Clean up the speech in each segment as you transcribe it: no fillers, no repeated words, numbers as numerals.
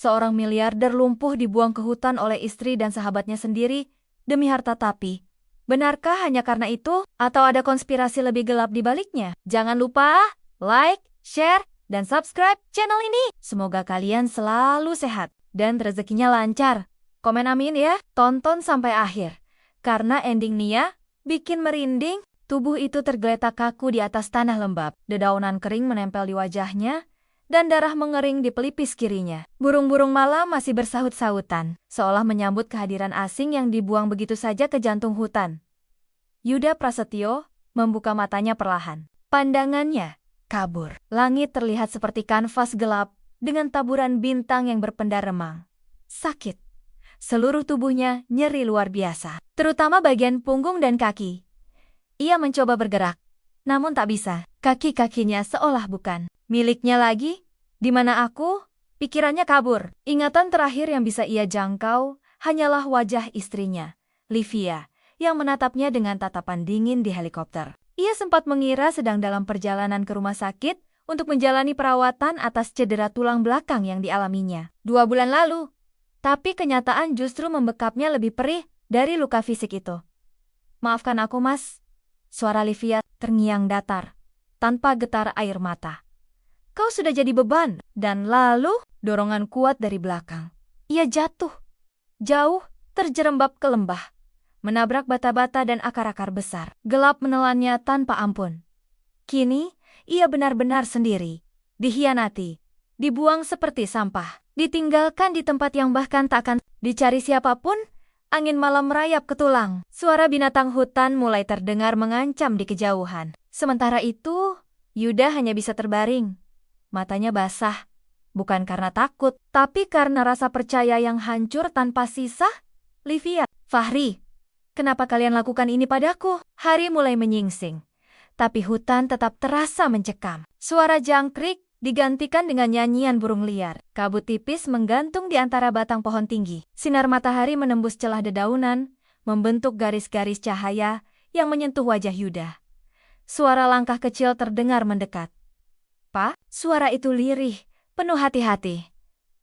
Seorang miliarder lumpuh dibuang ke hutan oleh istri dan sahabatnya sendiri demi harta tapi. Benarkah hanya karena itu? Atau ada konspirasi lebih gelap di baliknya? Jangan lupa like, share, dan subscribe channel ini. Semoga kalian selalu sehat dan rezekinya lancar. Komen amin ya. Tonton sampai akhir. Karena ending Nia bikin merinding. Tubuh itu tergeletak kaku di atas tanah lembab. Dedaunan kering menempel di wajahnya dan darah mengering di pelipis kirinya. Burung-burung malam masih bersahut-sahutan, seolah menyambut kehadiran asing yang dibuang begitu saja ke jantung hutan. Yuda Prasetyo membuka matanya perlahan. Pandangannya kabur. Langit terlihat seperti kanvas gelap dengan taburan bintang yang berpendar remang. Sakit. Seluruh tubuhnya nyeri luar biasa, terutama bagian punggung dan kaki. Ia mencoba bergerak, namun tak bisa. Kaki-kakinya seolah bukan miliknya lagi. Di mana aku? Pikirannya kabur. Ingatan terakhir yang bisa ia jangkau hanyalah wajah istrinya, Livia, yang menatapnya dengan tatapan dingin di helikopter. Ia sempat mengira sedang dalam perjalanan ke rumah sakit untuk menjalani perawatan atas cedera tulang belakang yang dialaminya 2 bulan lalu. Tapi kenyataan justru membekapnya lebih perih dari luka fisik itu. Maafkan aku, Mas. Suara Livia terngiang datar, tanpa getar air mata. Kau sudah jadi beban. Dan lalu, dorongan kuat dari belakang. Ia jatuh. Jauh, terjerembab ke lembah. Menabrak bata-bata dan akar-akar besar. Gelap menelannya tanpa ampun. Kini, ia benar-benar sendiri. Dikhianati. Dibuang seperti sampah. Ditinggalkan di tempat yang bahkan tak akan dicari siapapun. Angin malam merayap ke tulang. Suara binatang hutan mulai terdengar mengancam di kejauhan. Sementara itu, Yuda hanya bisa terbaring. Matanya basah. Bukan karena takut, tapi karena rasa percaya yang hancur tanpa sisa. Livia, Fahri, kenapa kalian lakukan ini padaku? Hari mulai menyingsing. Tapi hutan tetap terasa mencekam. Suara jangkrik digantikan dengan nyanyian burung liar. Kabut tipis menggantung di antara batang pohon tinggi. Sinar matahari menembus celah dedaunan, membentuk garis-garis cahaya yang menyentuh wajah Yuda. Suara langkah kecil terdengar mendekat. Pak, suara itu lirih, penuh hati-hati.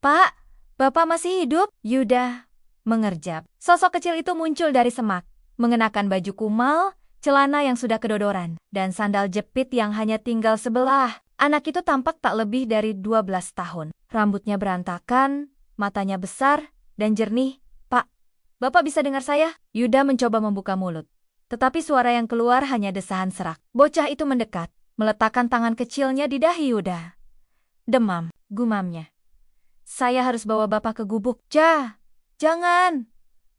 Pak, Bapak masih hidup? Yuda mengerjap. Sosok kecil itu muncul dari semak, mengenakan baju kumal, celana yang sudah kedodoran, dan sandal jepit yang hanya tinggal sebelah. Anak itu tampak tak lebih dari 12 tahun. Rambutnya berantakan, matanya besar dan jernih. Pak, Bapak bisa dengar saya? Yuda mencoba membuka mulut. Tetapi suara yang keluar hanya desahan serak. Bocah itu mendekat, meletakkan tangan kecilnya di dahi Yuda. Demam, gumamnya. Saya harus bawa Bapak ke gubuk. Jangan.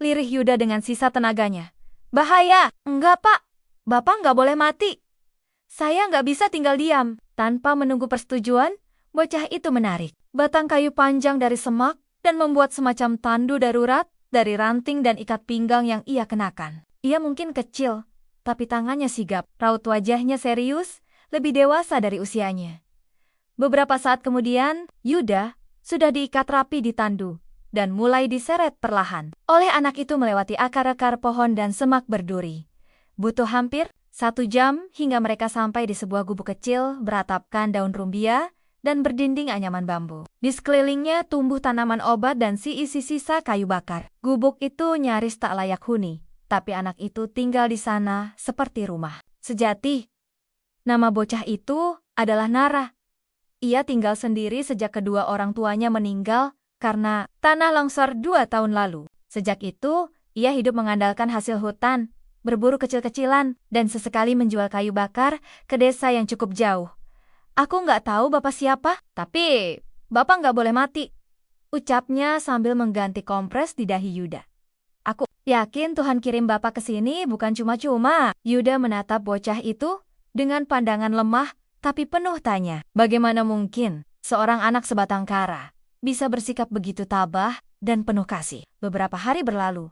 Lirih Yuda dengan sisa tenaganya. Bahaya. Enggak, Pak. Bapak nggak boleh mati. Saya nggak bisa tinggal diam. Tanpa menunggu persetujuan, bocah itu menarik batang kayu panjang dari semak dan membuat semacam tandu darurat dari ranting dan ikat pinggang yang ia kenakan. Ia mungkin kecil, tapi tangannya sigap. Raut wajahnya serius, lebih dewasa dari usianya. Beberapa saat kemudian, Yuda sudah diikat rapi di tandu dan mulai diseret perlahan oleh anak itu melewati akar-akar pohon dan semak berduri. Butuh hampir 1 jam hingga mereka sampai di sebuah gubuk kecil beratapkan daun rumbia dan berdinding anyaman bambu. Di sekelilingnya tumbuh tanaman obat dan isi sisa kayu bakar. Gubuk itu nyaris tak layak huni, tapi anak itu tinggal di sana seperti rumah. Sejati, nama bocah itu adalah Nara. Ia tinggal sendiri sejak kedua orang tuanya meninggal karena tanah longsor 2 tahun lalu. Sejak itu, ia hidup mengandalkan hasil hutan, berburu kecil-kecilan, dan sesekali menjual kayu bakar ke desa yang cukup jauh. Aku nggak tahu Bapak siapa, tapi Bapak nggak boleh mati, ucapnya sambil mengganti kompres di dahi Yuda. Aku yakin Tuhan kirim Bapak ke sini bukan cuma-cuma. Yuda menatap bocah itu dengan pandangan lemah tapi penuh tanya. Bagaimana mungkin seorang anak sebatang kara bisa bersikap begitu tabah dan penuh kasih? Beberapa hari berlalu.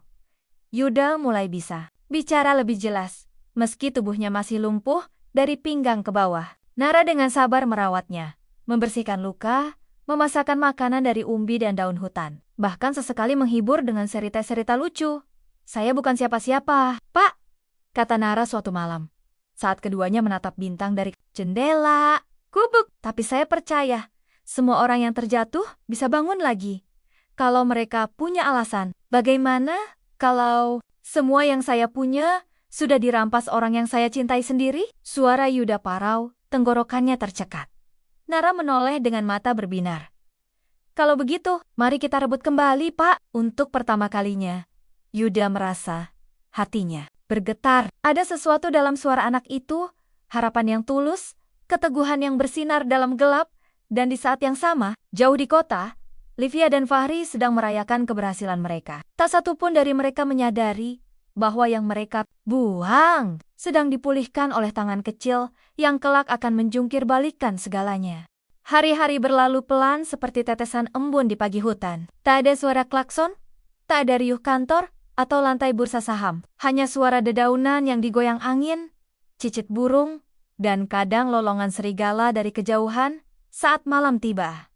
Yuda mulai bisa bicara lebih jelas, meski tubuhnya masih lumpuh dari pinggang ke bawah. Nara dengan sabar merawatnya, membersihkan luka, memasakkan makanan dari umbi dan daun hutan. Bahkan sesekali menghibur dengan cerita-cerita lucu. Saya bukan siapa-siapa, Pak, kata Nara suatu malam, saat keduanya menatap bintang dari jendela gubuk. Tapi saya percaya, semua orang yang terjatuh bisa bangun lagi. Kalau mereka punya alasan, bagaimana kalau semua yang saya punya sudah dirampas orang yang saya cintai sendiri? Suara Yuda parau, tenggorokannya tercekat. Nara menoleh dengan mata berbinar. Kalau begitu, mari kita rebut kembali, Pak. Untuk pertama kalinya, Yuda merasa hatinya bergetar. Ada sesuatu dalam suara anak itu, harapan yang tulus, keteguhan yang bersinar dalam gelap, dan di saat yang sama, jauh di kota, Livia dan Fahri sedang merayakan keberhasilan mereka. Tak satu pun dari mereka menyadari bahwa yang mereka buang sedang dipulihkan oleh tangan kecil yang kelak akan menjungkir balikan segalanya. Hari-hari berlalu pelan seperti tetesan embun di pagi hutan. Tak ada suara klakson, tak ada riuh kantor, atau lantai bursa saham. Hanya suara dedaunan yang digoyang angin, cicit burung, dan kadang lolongan serigala dari kejauhan saat malam tiba.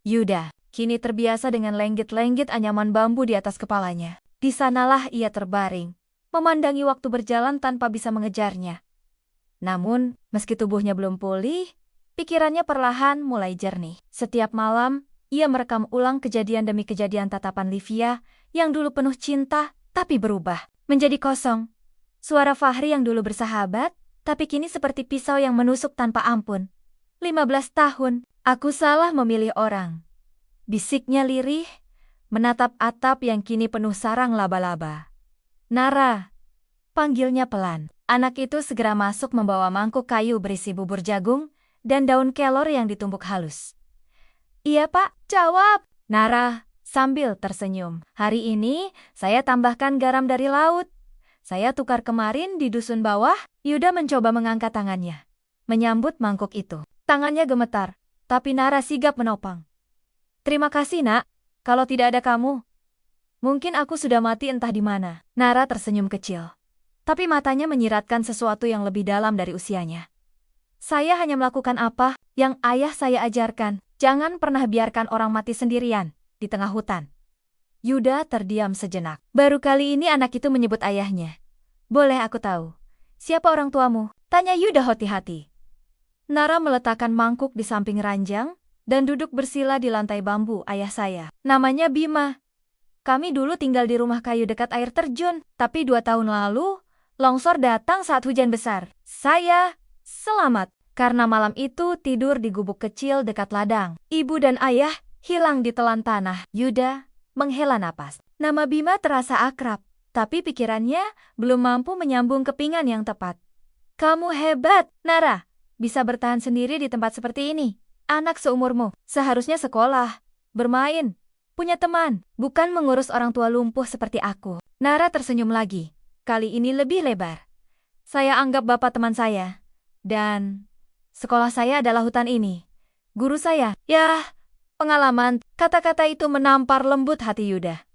Yuda kini terbiasa dengan lenggit-lenggit anyaman bambu di atas kepalanya. Di sanalah ia terbaring, memandangi waktu berjalan tanpa bisa mengejarnya. Namun, meski tubuhnya belum pulih, pikirannya perlahan mulai jernih. Setiap malam, ia merekam ulang kejadian demi kejadian tatapan Livia yang dulu penuh cinta, tapi berubah menjadi kosong. Suara Fahri yang dulu bersahabat, tapi kini seperti pisau yang menusuk tanpa ampun. 15 tahun, aku salah memilih orang. Bisiknya lirih, menatap atap yang kini penuh sarang laba-laba. Nara, panggilnya pelan. Anak itu segera masuk membawa mangkuk kayu berisi bubur jagung dan daun kelor yang ditumbuk halus. Iya Pak, jawab Nara sambil tersenyum. Hari ini saya tambahkan garam dari laut. Saya tukar kemarin di dusun bawah. Yuda mencoba mengangkat tangannya, menyambut mangkuk itu. Tangannya gemetar, tapi Nara sigap menopang. Terima kasih nak, kalau tidak ada kamu, mungkin aku sudah mati entah di mana. Nara tersenyum kecil, tapi matanya menyiratkan sesuatu yang lebih dalam dari usianya. Saya hanya melakukan apa yang ayah saya ajarkan. Jangan pernah biarkan orang mati sendirian di tengah hutan. Yuda terdiam sejenak. Baru kali ini anak itu menyebut ayahnya. Boleh aku tahu, siapa orang tuamu? Tanya Yuda hati-hati. Nara meletakkan mangkuk di samping ranjang dan duduk bersila di lantai bambu. Ayah saya, namanya Bima. Kami dulu tinggal di rumah kayu dekat air terjun, tapi 2 tahun lalu, longsor datang saat hujan besar. Saya selamat, karena malam itu tidur di gubuk kecil dekat ladang. Ibu dan ayah hilang ditelan tanah. Yuda menghela napas. Nama Bima terasa akrab, tapi pikirannya belum mampu menyambung kepingan yang tepat. Kamu hebat, Nara. Bisa bertahan sendiri di tempat seperti ini. Anak seumurmu seharusnya sekolah, bermain, punya teman, bukan mengurus orang tua lumpuh seperti aku. Nara tersenyum lagi, kali ini lebih lebar. Saya anggap bapak teman saya, dan sekolah saya adalah hutan ini. Guru saya, ya, pengalaman. Kata-kata itu menampar lembut hati Yuda.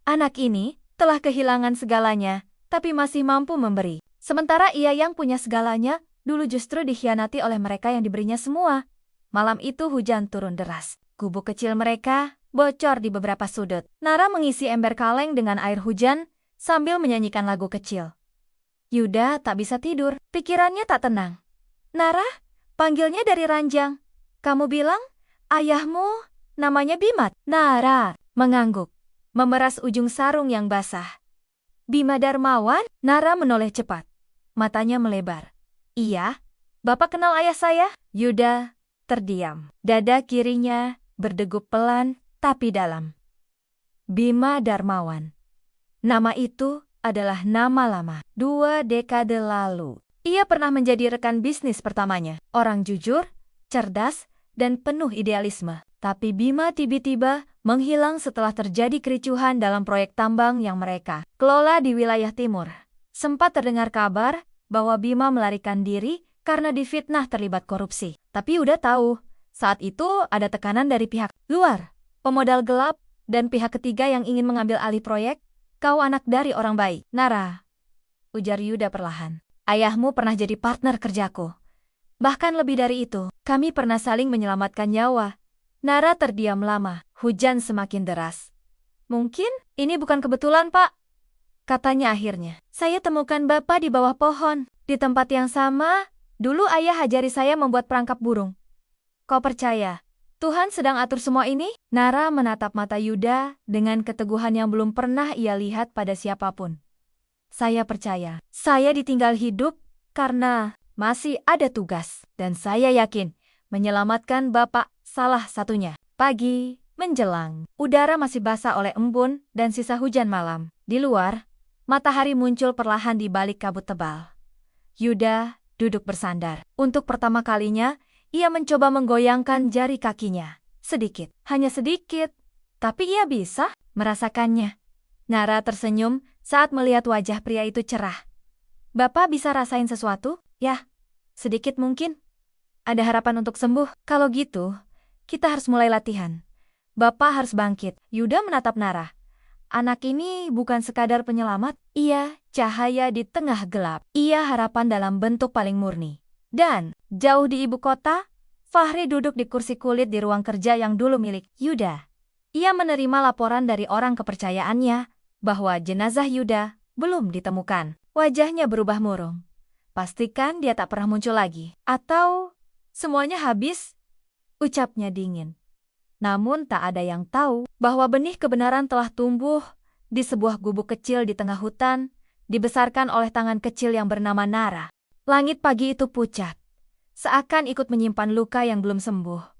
Anak ini telah kehilangan segalanya, tapi masih mampu memberi. Sementara ia yang punya segalanya, dulu justru dikhianati oleh mereka yang diberinya semua. Malam itu hujan turun deras. Gubuk kecil mereka bocor di beberapa sudut. Nara mengisi ember kaleng dengan air hujan sambil menyanyikan lagu kecil. Yuda tak bisa tidur, pikirannya tak tenang. Nara, panggilnya dari ranjang. Kamu bilang, ayahmu namanya Bima. Nara mengangguk, memeras ujung sarung yang basah. Bima Darmawan? Nara menoleh cepat. Matanya melebar. Iya, Bapak kenal ayah saya? Yuda terdiam. Dada kirinya berdegup pelan tapi dalam. Bima Darmawan. Nama itu adalah nama lama. 2 dekade lalu. Ia pernah menjadi rekan bisnis pertamanya. Orang jujur, cerdas, dan penuh idealisme. Tapi Bima tiba-tiba menghilang setelah terjadi kericuhan dalam proyek tambang yang mereka kelola di wilayah timur. Sempat terdengar kabar bahwa Bima melarikan diri karena difitnah terlibat korupsi. Tapi udah tahu, saat itu ada tekanan dari pihak luar, pemodal gelap, dan pihak ketiga yang ingin mengambil alih proyek. Kau anak dari orang baik, Nara, ujar Yuda perlahan. Ayahmu pernah jadi partner kerjaku. Bahkan lebih dari itu, kami pernah saling menyelamatkan nyawa. Nara terdiam lama, hujan semakin deras. Mungkin ini bukan kebetulan, Pak, katanya akhirnya. Saya temukan Bapak di bawah pohon, di tempat yang sama. Dulu ayah ajari saya membuat perangkap burung. Kau percaya Tuhan sedang atur semua ini? Nara menatap mata Yuda dengan keteguhan yang belum pernah ia lihat pada siapapun. Saya percaya, saya ditinggal hidup karena masih ada tugas. Dan saya yakin, menyelamatkan Bapak salah satunya. Pagi menjelang, udara masih basah oleh embun dan sisa hujan malam. Di luar, matahari muncul perlahan di balik kabut tebal. Yuda duduk bersandar. Untuk pertama kalinya, ia mencoba menggoyangkan jari kakinya. Sedikit, hanya sedikit. Tapi ia bisa merasakannya. Nara tersenyum saat melihat wajah pria itu cerah. Bapak bisa rasain sesuatu? Ya, sedikit mungkin. Ada harapan untuk sembuh. Kalau gitu, kita harus mulai latihan. Bapak harus bangkit. Yuda menatap Nara. Anak ini bukan sekadar penyelamat. Ia cahaya di tengah gelap. Ia harapan dalam bentuk paling murni. Dan, jauh di ibu kota, Fahri duduk di kursi kulit di ruang kerja yang dulu milik Yuda. Ia menerima laporan dari orang kepercayaannya bahwa jenazah Yuda belum ditemukan. Wajahnya berubah murung. Pastikan dia tak pernah muncul lagi. Atau semuanya habis? Ucapnya dingin. Namun tak ada yang tahu bahwa benih kebenaran telah tumbuh di sebuah gubuk kecil di tengah hutan, dibesarkan oleh tangan kecil yang bernama Nara. Langit pagi itu pucat, seakan ikut menyimpan luka yang belum sembuh.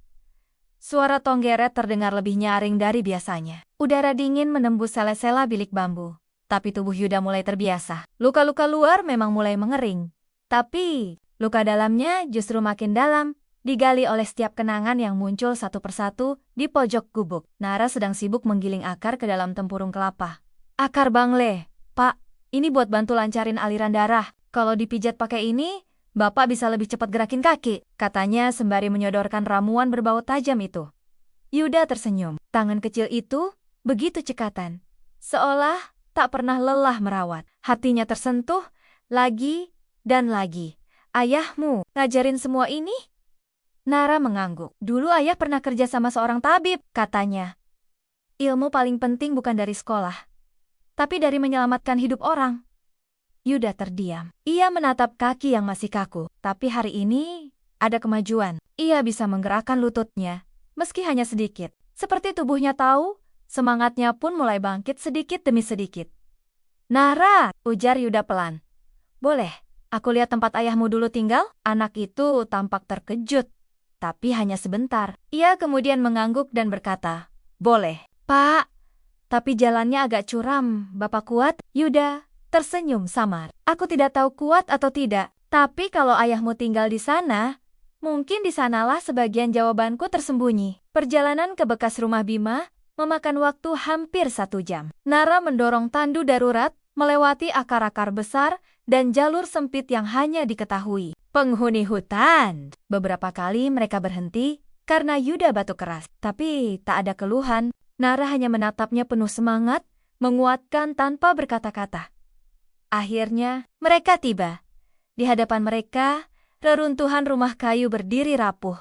Suara tonggeret terdengar lebih nyaring dari biasanya. Udara dingin menembus sela-sela bilik bambu. Tapi tubuh Yuda mulai terbiasa. Luka-luka luar memang mulai mengering. Tapi, luka dalamnya justru makin dalam, digali oleh setiap kenangan yang muncul satu persatu di pojok gubuk. Nara sedang sibuk menggiling akar ke dalam tempurung kelapa. Akar bangle, Pak, ini buat bantu lancarin aliran darah. Kalau dipijat pakai ini, Bapak bisa lebih cepat gerakin kaki, katanya sembari menyodorkan ramuan berbau tajam itu. Yuda tersenyum. Tangan kecil itu begitu cekatan, seolah tak pernah lelah merawat. Hatinya tersentuh lagi dan lagi. Ayahmu ngajarin semua ini? Nara mengangguk. Dulu ayah pernah kerja sama seorang tabib, katanya. Ilmu paling penting bukan dari sekolah, tapi dari menyelamatkan hidup orang. Yuda terdiam. Ia menatap kaki yang masih kaku. Tapi hari ini ada kemajuan. Ia bisa menggerakkan lututnya, meski hanya sedikit. Seperti tubuhnya tahu, semangatnya pun mulai bangkit sedikit demi sedikit. Nara, ujar Yuda pelan. Boleh, aku lihat tempat ayahmu dulu tinggal? Anak itu tampak terkejut, tapi hanya sebentar. Ia kemudian mengangguk dan berkata, boleh. Pak, tapi jalannya agak curam. Bapak kuat? Yuda tersenyum samar. Aku tidak tahu kuat atau tidak, tapi kalau ayahmu tinggal di sana, mungkin di sanalah sebagian jawabanku tersembunyi. Perjalanan ke bekas rumah Bima memakan waktu hampir 1 jam. Nara mendorong tandu darurat, melewati akar-akar besar dan jalur sempit yang hanya diketahui penghuni hutan. Beberapa kali mereka berhenti karena Yuda batuk keras, tapi tak ada keluhan. Nara hanya menatapnya penuh semangat, menguatkan tanpa berkata-kata. Akhirnya, mereka tiba. Di hadapan mereka, reruntuhan rumah kayu berdiri rapuh.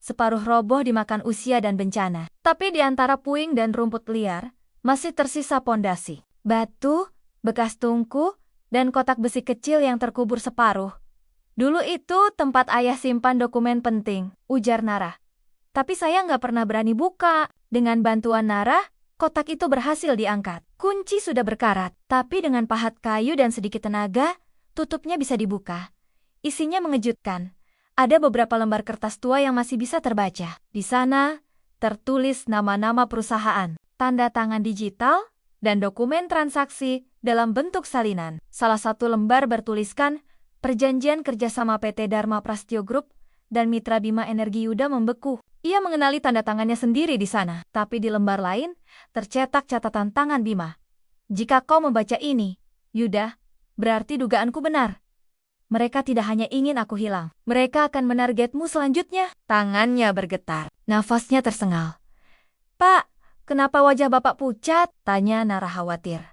Separuh roboh dimakan usia dan bencana. Tapi di antara puing dan rumput liar, masih tersisa pondasi. Batu, bekas tungku, dan kotak besi kecil yang terkubur separuh. Dulu itu tempat ayah simpan dokumen penting, ujar Nara. Tapi saya nggak pernah berani buka. Dengan bantuan Nara, kotak itu berhasil diangkat. Kunci sudah berkarat, tapi dengan pahat kayu dan sedikit tenaga, tutupnya bisa dibuka. Isinya mengejutkan. Ada beberapa lembar kertas tua yang masih bisa terbaca. Di sana, tertulis nama-nama perusahaan, tanda tangan digital, dan dokumen transaksi dalam bentuk salinan. Salah satu lembar bertuliskan perjanjian kerjasama PT Dharma Prastyo Group dan Mitra Bima Energi Yuda membeku. Ia mengenali tanda tangannya sendiri di sana, tapi di lembar lain tercetak catatan tangan Bima. Jika kau membaca ini, Yuda, berarti dugaanku benar. Mereka tidak hanya ingin aku hilang, mereka akan menargetmu selanjutnya. Tangannya bergetar, nafasnya tersengal. Pak, kenapa wajah Bapak pucat? Tanya Nara khawatir.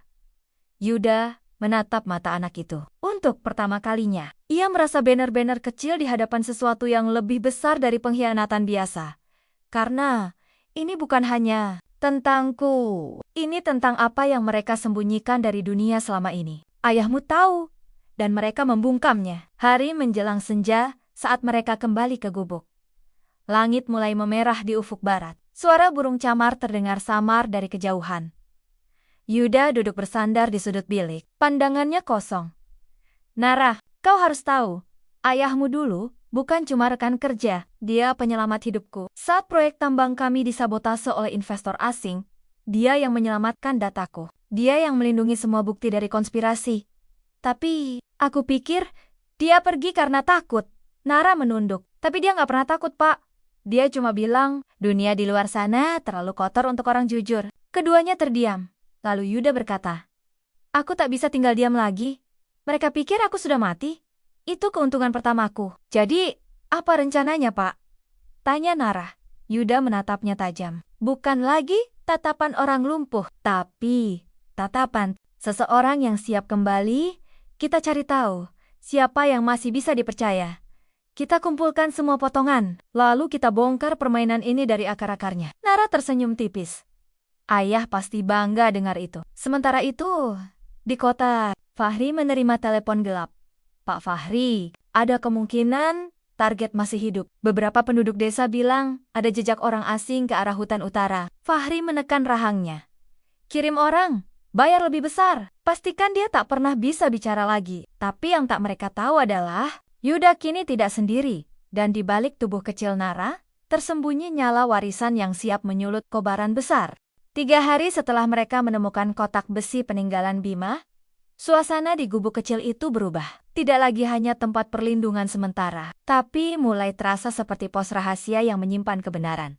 Yuda menatap mata anak itu. Untuk pertama kalinya, ia merasa benar-benar kecil di hadapan sesuatu yang lebih besar dari pengkhianatan biasa. Karena ini bukan hanya tentangku. Ini tentang apa yang mereka sembunyikan dari dunia selama ini. Ayahmu tahu, dan mereka membungkamnya. Hari menjelang senja saat mereka kembali ke gubuk. Langit mulai memerah di ufuk barat. Suara burung camar terdengar samar dari kejauhan. Yuda duduk bersandar di sudut bilik. Pandangannya kosong. Nara, kau harus tahu. Ayahmu dulu bukan cuma rekan kerja. Dia penyelamat hidupku. Saat proyek tambang kami disabotase oleh investor asing, dia yang menyelamatkan dataku. Dia yang melindungi semua bukti dari konspirasi. Tapi, aku pikir dia pergi karena takut. Nara menunduk. Tapi dia nggak pernah takut, Pak. Dia cuma bilang, dunia di luar sana terlalu kotor untuk orang jujur. Keduanya terdiam. Lalu Yuda berkata, aku tak bisa tinggal diam lagi. Mereka pikir aku sudah mati. Itu keuntungan pertamaku. Jadi, apa rencananya, Pak? Tanya Nara. Yuda menatapnya tajam. Bukan lagi tatapan orang lumpuh, tapi tatapan seseorang yang siap kembali. Kita cari tahu siapa yang masih bisa dipercaya. Kita kumpulkan semua potongan, lalu kita bongkar permainan ini dari akar-akarnya. Nara tersenyum tipis. Ayah pasti bangga dengar itu. Sementara itu, di kota, Fahri menerima telepon gelap. Pak Fahri, ada kemungkinan target masih hidup. Beberapa penduduk desa bilang ada jejak orang asing ke arah hutan utara. Fahri menekan rahangnya. Kirim orang, bayar lebih besar. Pastikan dia tak pernah bisa bicara lagi. Tapi yang tak mereka tahu adalah Yuda kini tidak sendiri, dan di balik tubuh kecil Nara, tersembunyi nyala warisan yang siap menyulut kobaran besar. 3 hari setelah mereka menemukan kotak besi peninggalan Bima, suasana di gubuk kecil itu berubah. Tidak lagi hanya tempat perlindungan sementara, tapi mulai terasa seperti pos rahasia yang menyimpan kebenaran.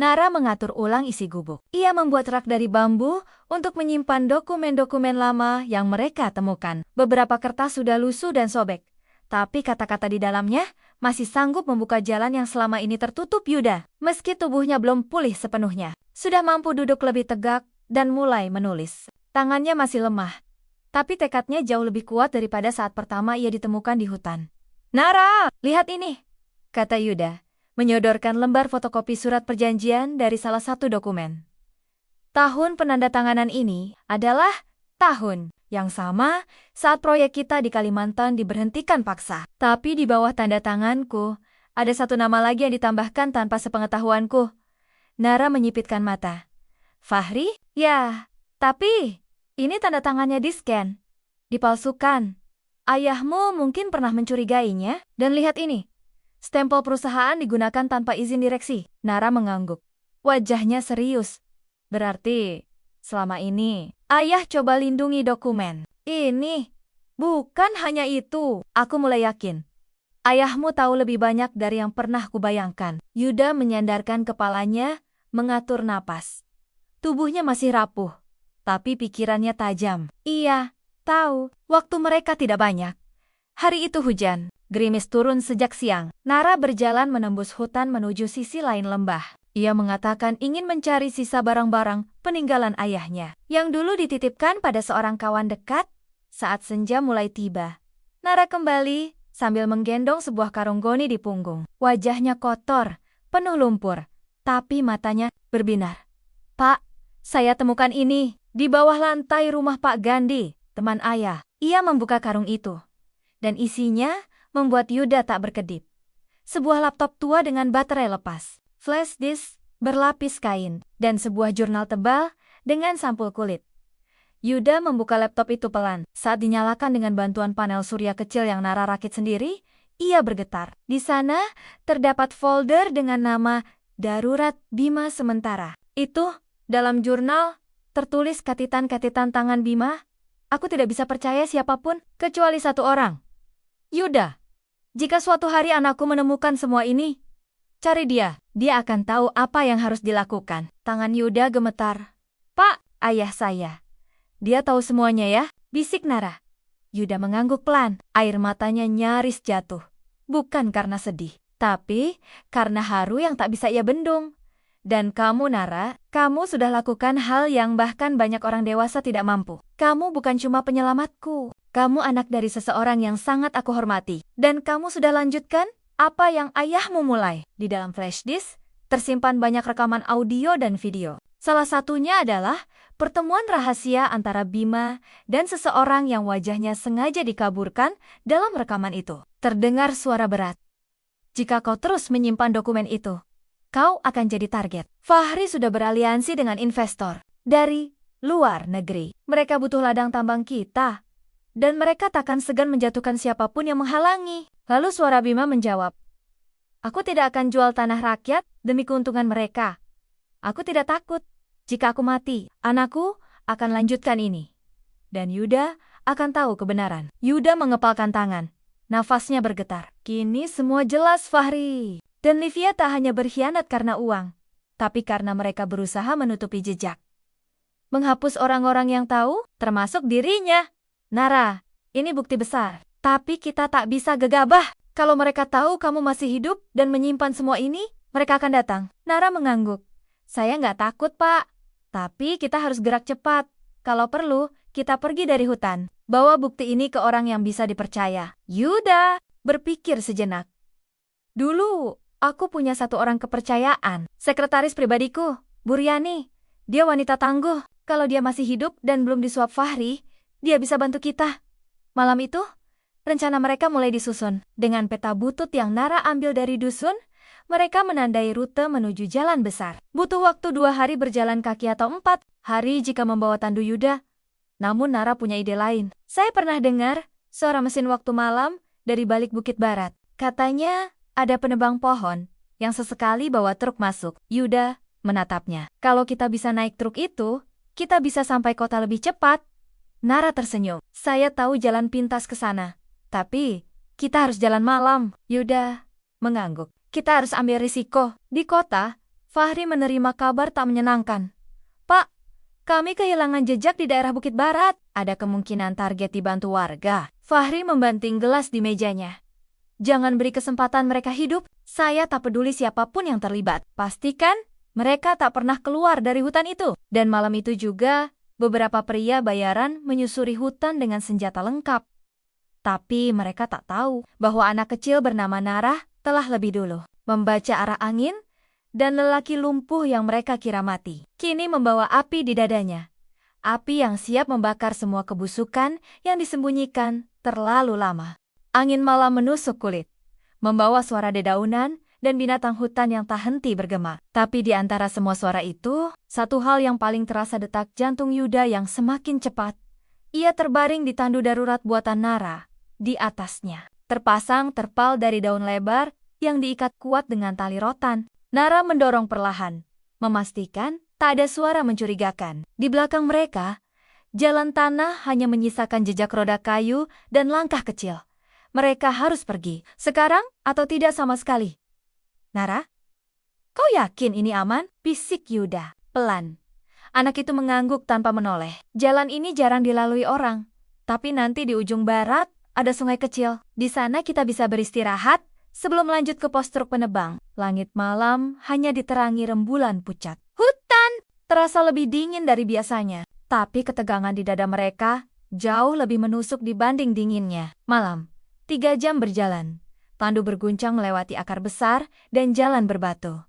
Nara mengatur ulang isi gubuk. Ia membuat rak dari bambu untuk menyimpan dokumen-dokumen lama yang mereka temukan. Beberapa kertas sudah lusuh dan sobek. Tapi kata-kata di dalamnya masih sanggup membuka jalan yang selama ini tertutup Yuda. Meski tubuhnya belum pulih sepenuhnya, sudah mampu duduk lebih tegak dan mulai menulis. Tangannya masih lemah, tapi tekadnya jauh lebih kuat daripada saat pertama ia ditemukan di hutan. Nara, lihat ini, kata Yuda, menyodorkan lembar fotokopi surat perjanjian dari salah satu dokumen. Tahun penandatanganan ini adalah tahun yang sama saat proyek kita di Kalimantan diberhentikan paksa. Tapi di bawah tanda tanganku, ada satu nama lagi yang ditambahkan tanpa sepengetahuanku. Nara menyipitkan mata. Fahri? Ya, tapi ini tanda tangannya di-scan, dipalsukan. Ayahmu mungkin pernah mencurigainya. Dan lihat ini, stempel perusahaan digunakan tanpa izin direksi. Nara mengangguk. Wajahnya serius. Berarti selama ini ayah coba lindungi dokumen. Ini bukan hanya itu. Aku mulai yakin ayahmu tahu lebih banyak dari yang pernah kubayangkan. Yuda menyandarkan kepalanya, mengatur napas. Tubuhnya masih rapuh, tapi pikirannya tajam. Iya, tahu. Waktu mereka tidak banyak. Hari itu hujan. Gerimis turun sejak siang. Nara berjalan menembus hutan menuju sisi lain lembah. Ia mengatakan ingin mencari sisa barang-barang peninggalan ayahnya, yang dulu dititipkan pada seorang kawan dekat saat senja mulai tiba. Nara kembali sambil menggendong sebuah karung goni di punggung. Wajahnya kotor, penuh lumpur, tapi matanya berbinar. Pak, saya temukan ini di bawah lantai rumah Pak Gandhi, teman ayah. Ia membuka karung itu, dan isinya membuat Yuda tak berkedip. Sebuah laptop tua dengan baterai lepas, flash disk berlapis kain, dan sebuah jurnal tebal dengan sampul kulit. Yuda membuka laptop itu pelan. Saat dinyalakan dengan bantuan panel surya kecil yang Nara rakit sendiri, ia bergetar. Di sana terdapat folder dengan nama Darurat Bima Sementara. Itu, dalam jurnal, tertulis katitan-katitan tangan Bima. Aku tidak bisa percaya siapapun, kecuali satu orang. Yuda, jika suatu hari anakku menemukan semua ini, cari dia. Dia akan tahu apa yang harus dilakukan. Tangan Yuda gemetar. Pak, ayah saya. Dia tahu semuanya ya, bisik Nara. Yuda mengangguk pelan, air matanya nyaris jatuh. Bukan karena sedih, tapi karena haru yang tak bisa ia bendung. Dan kamu Nara, kamu sudah lakukan hal yang bahkan banyak orang dewasa tidak mampu. Kamu bukan cuma penyelamatku. Kamu anak dari seseorang yang sangat aku hormati. Dan kamu sudah lanjutkan apa yang ayahmu mulai. Di dalam flash disk, tersimpan banyak rekaman audio dan video. Salah satunya adalah pertemuan rahasia antara Bima dan seseorang yang wajahnya sengaja dikaburkan dalam rekaman itu. Terdengar suara berat. Jika kau terus menyimpan dokumen itu, kau akan jadi target. Fahri sudah beraliansi dengan investor dari luar negeri. Mereka butuh ladang tambang kita, dan mereka takkan segan menjatuhkan siapapun yang menghalangi. Lalu suara Bima menjawab, aku tidak akan jual tanah rakyat demi keuntungan mereka. Aku tidak takut. Jika aku mati, anakku akan lanjutkan ini. Dan Yuda akan tahu kebenaran. Yuda mengepalkan tangan. Nafasnya bergetar. Kini semua jelas, Fahri. Dan Livia tak hanya berkhianat karena uang, tapi karena mereka berusaha menutupi jejak. Menghapus orang-orang yang tahu, termasuk dirinya. Nara, ini bukti besar. Tapi kita tak bisa gegabah. Kalau mereka tahu kamu masih hidup dan menyimpan semua ini, mereka akan datang. Nara mengangguk. Saya nggak takut, Pak. Tapi kita harus gerak cepat. Kalau perlu, kita pergi dari hutan. Bawa bukti ini ke orang yang bisa dipercaya. Yuda berpikir sejenak. Dulu, aku punya satu orang kepercayaan. Sekretaris pribadiku, Buryani. Dia wanita tangguh. Kalau dia masih hidup dan belum disuap Fahri, dia bisa bantu kita. Malam itu, rencana mereka mulai disusun. Dengan peta butut yang Nara ambil dari dusun, mereka menandai rute menuju jalan besar. Butuh waktu 2 hari berjalan kaki atau 4 hari jika membawa tandu Yuda. Namun Nara punya ide lain. Saya pernah dengar suara mesin waktu malam dari balik bukit barat. Katanya ada penebang pohon yang sesekali bawa truk masuk. Yuda menatapnya. Kalau kita bisa naik truk itu, kita bisa sampai kota lebih cepat. Nara tersenyum. Saya tahu jalan pintas ke sana. Tapi, kita harus jalan malam. Yuda mengangguk. Kita harus ambil risiko. Di kota, Fahri menerima kabar tak menyenangkan. Pak, kami kehilangan jejak di daerah Bukit Barat. Ada kemungkinan target dibantu warga. Fahri membanting gelas di mejanya. Jangan beri kesempatan mereka hidup. Saya tak peduli siapapun yang terlibat. Pastikan mereka tak pernah keluar dari hutan itu. Dan malam itu juga, beberapa pria bayaran menyusuri hutan dengan senjata lengkap. Tapi mereka tak tahu bahwa anak kecil bernama Nara telah lebih dulu membaca arah angin dan lelaki lumpuh yang mereka kira mati. Kini membawa api di dadanya. Api yang siap membakar semua kebusukan yang disembunyikan terlalu lama. Angin malam menusuk kulit, membawa suara dedaunan dan binatang hutan yang tak henti bergema. Tapi di antara semua suara itu, satu hal yang paling terasa detak jantung Yuda yang semakin cepat. Ia terbaring di tandu darurat buatan Nara. Di atasnya, terpasang terpal dari daun lebar yang diikat kuat dengan tali rotan. Nara mendorong perlahan, memastikan tak ada suara mencurigakan. Di belakang mereka, jalan tanah hanya menyisakan jejak roda kayu dan langkah kecil. Mereka harus pergi, sekarang atau tidak sama sekali. Nara, kau yakin ini aman? Bisik Yuda, pelan. Anak itu mengangguk tanpa menoleh. Jalan ini jarang dilalui orang, tapi nanti di ujung barat ada sungai kecil. Di sana kita bisa beristirahat sebelum lanjut ke pos truk penebang. Langit malam hanya diterangi rembulan pucat. Hutan terasa lebih dingin dari biasanya, tapi ketegangan di dada mereka jauh lebih menusuk dibanding dinginnya. Malam, 3 jam berjalan. Tandu berguncang melewati akar besar dan jalan berbatu.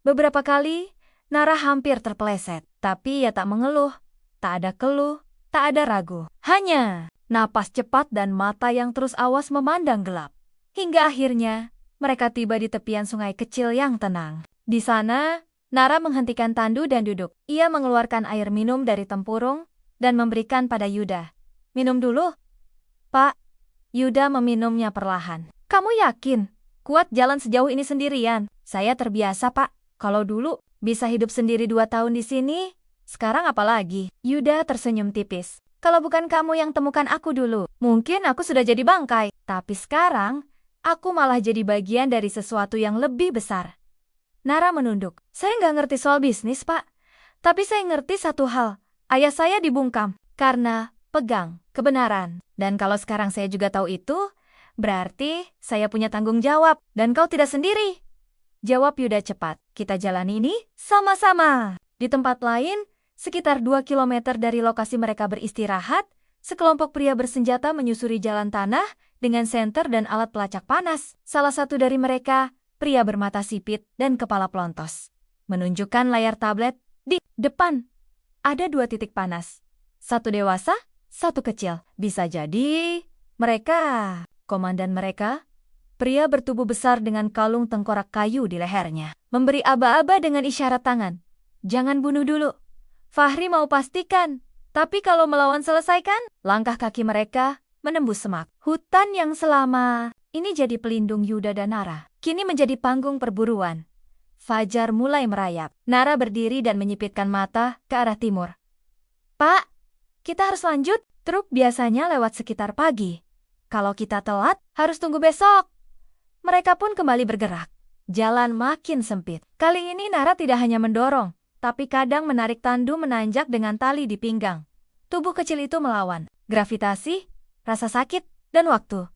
Beberapa kali, Nara hampir terpeleset, tapi ia tak mengeluh. Tak ada keluh, tak ada ragu. Hanya napas cepat dan mata yang terus awas memandang gelap. Hingga akhirnya, mereka tiba di tepian sungai kecil yang tenang. Di sana, Nara menghentikan tandu dan duduk. Ia mengeluarkan air minum dari tempurung dan memberikan pada Yuda. Minum dulu. Pak. Yuda meminumnya perlahan. Kamu yakin kuat jalan sejauh ini sendirian? Saya terbiasa, Pak. Kalau dulu bisa hidup sendiri 2 tahun di sini, sekarang apalagi? Yuda tersenyum tipis. Kalau bukan kamu yang temukan aku dulu, mungkin aku sudah jadi bangkai. Tapi sekarang, aku malah jadi bagian dari sesuatu yang lebih besar. Nara menunduk. Saya nggak ngerti soal bisnis, Pak. Tapi saya ngerti satu hal. Ayah saya dibungkam karena pegang kebenaran. Dan kalau sekarang saya juga tahu itu, berarti saya punya tanggung jawab. Dan kau tidak sendiri. Jawab Yuda cepat. Kita jalani ini sama-sama. Di tempat lain, sekitar 2 kilometer dari lokasi mereka beristirahat, sekelompok pria bersenjata menyusuri jalan tanah dengan senter dan alat pelacak panas. Salah satu dari mereka, pria bermata sipit dan kepala pelontos, menunjukkan layar tablet di depan. Ada 2 titik panas. Satu dewasa, satu kecil. Bisa jadi mereka, komandan mereka, Pria bertubuh besar dengan kalung tengkorak kayu di lehernya. Memberi aba-aba dengan isyarat tangan. Jangan bunuh dulu. Fahri mau pastikan. Tapi kalau melawan selesaikan, langkah kaki mereka menembus semak. Hutan yang selama ini jadi pelindung Yuda dan Nara. Kini menjadi panggung perburuan. Fajar mulai merayap. Nara berdiri dan menyipitkan mata ke arah timur. Pak, kita harus lanjut. Truk biasanya lewat sekitar pagi. Kalau kita telat, harus tunggu besok. Mereka pun kembali bergerak. Jalan makin sempit. Kali ini Nara tidak hanya mendorong, tapi kadang menarik tandu menanjak dengan tali di pinggang. Tubuh kecil itu melawan gravitasi, rasa sakit, dan waktu.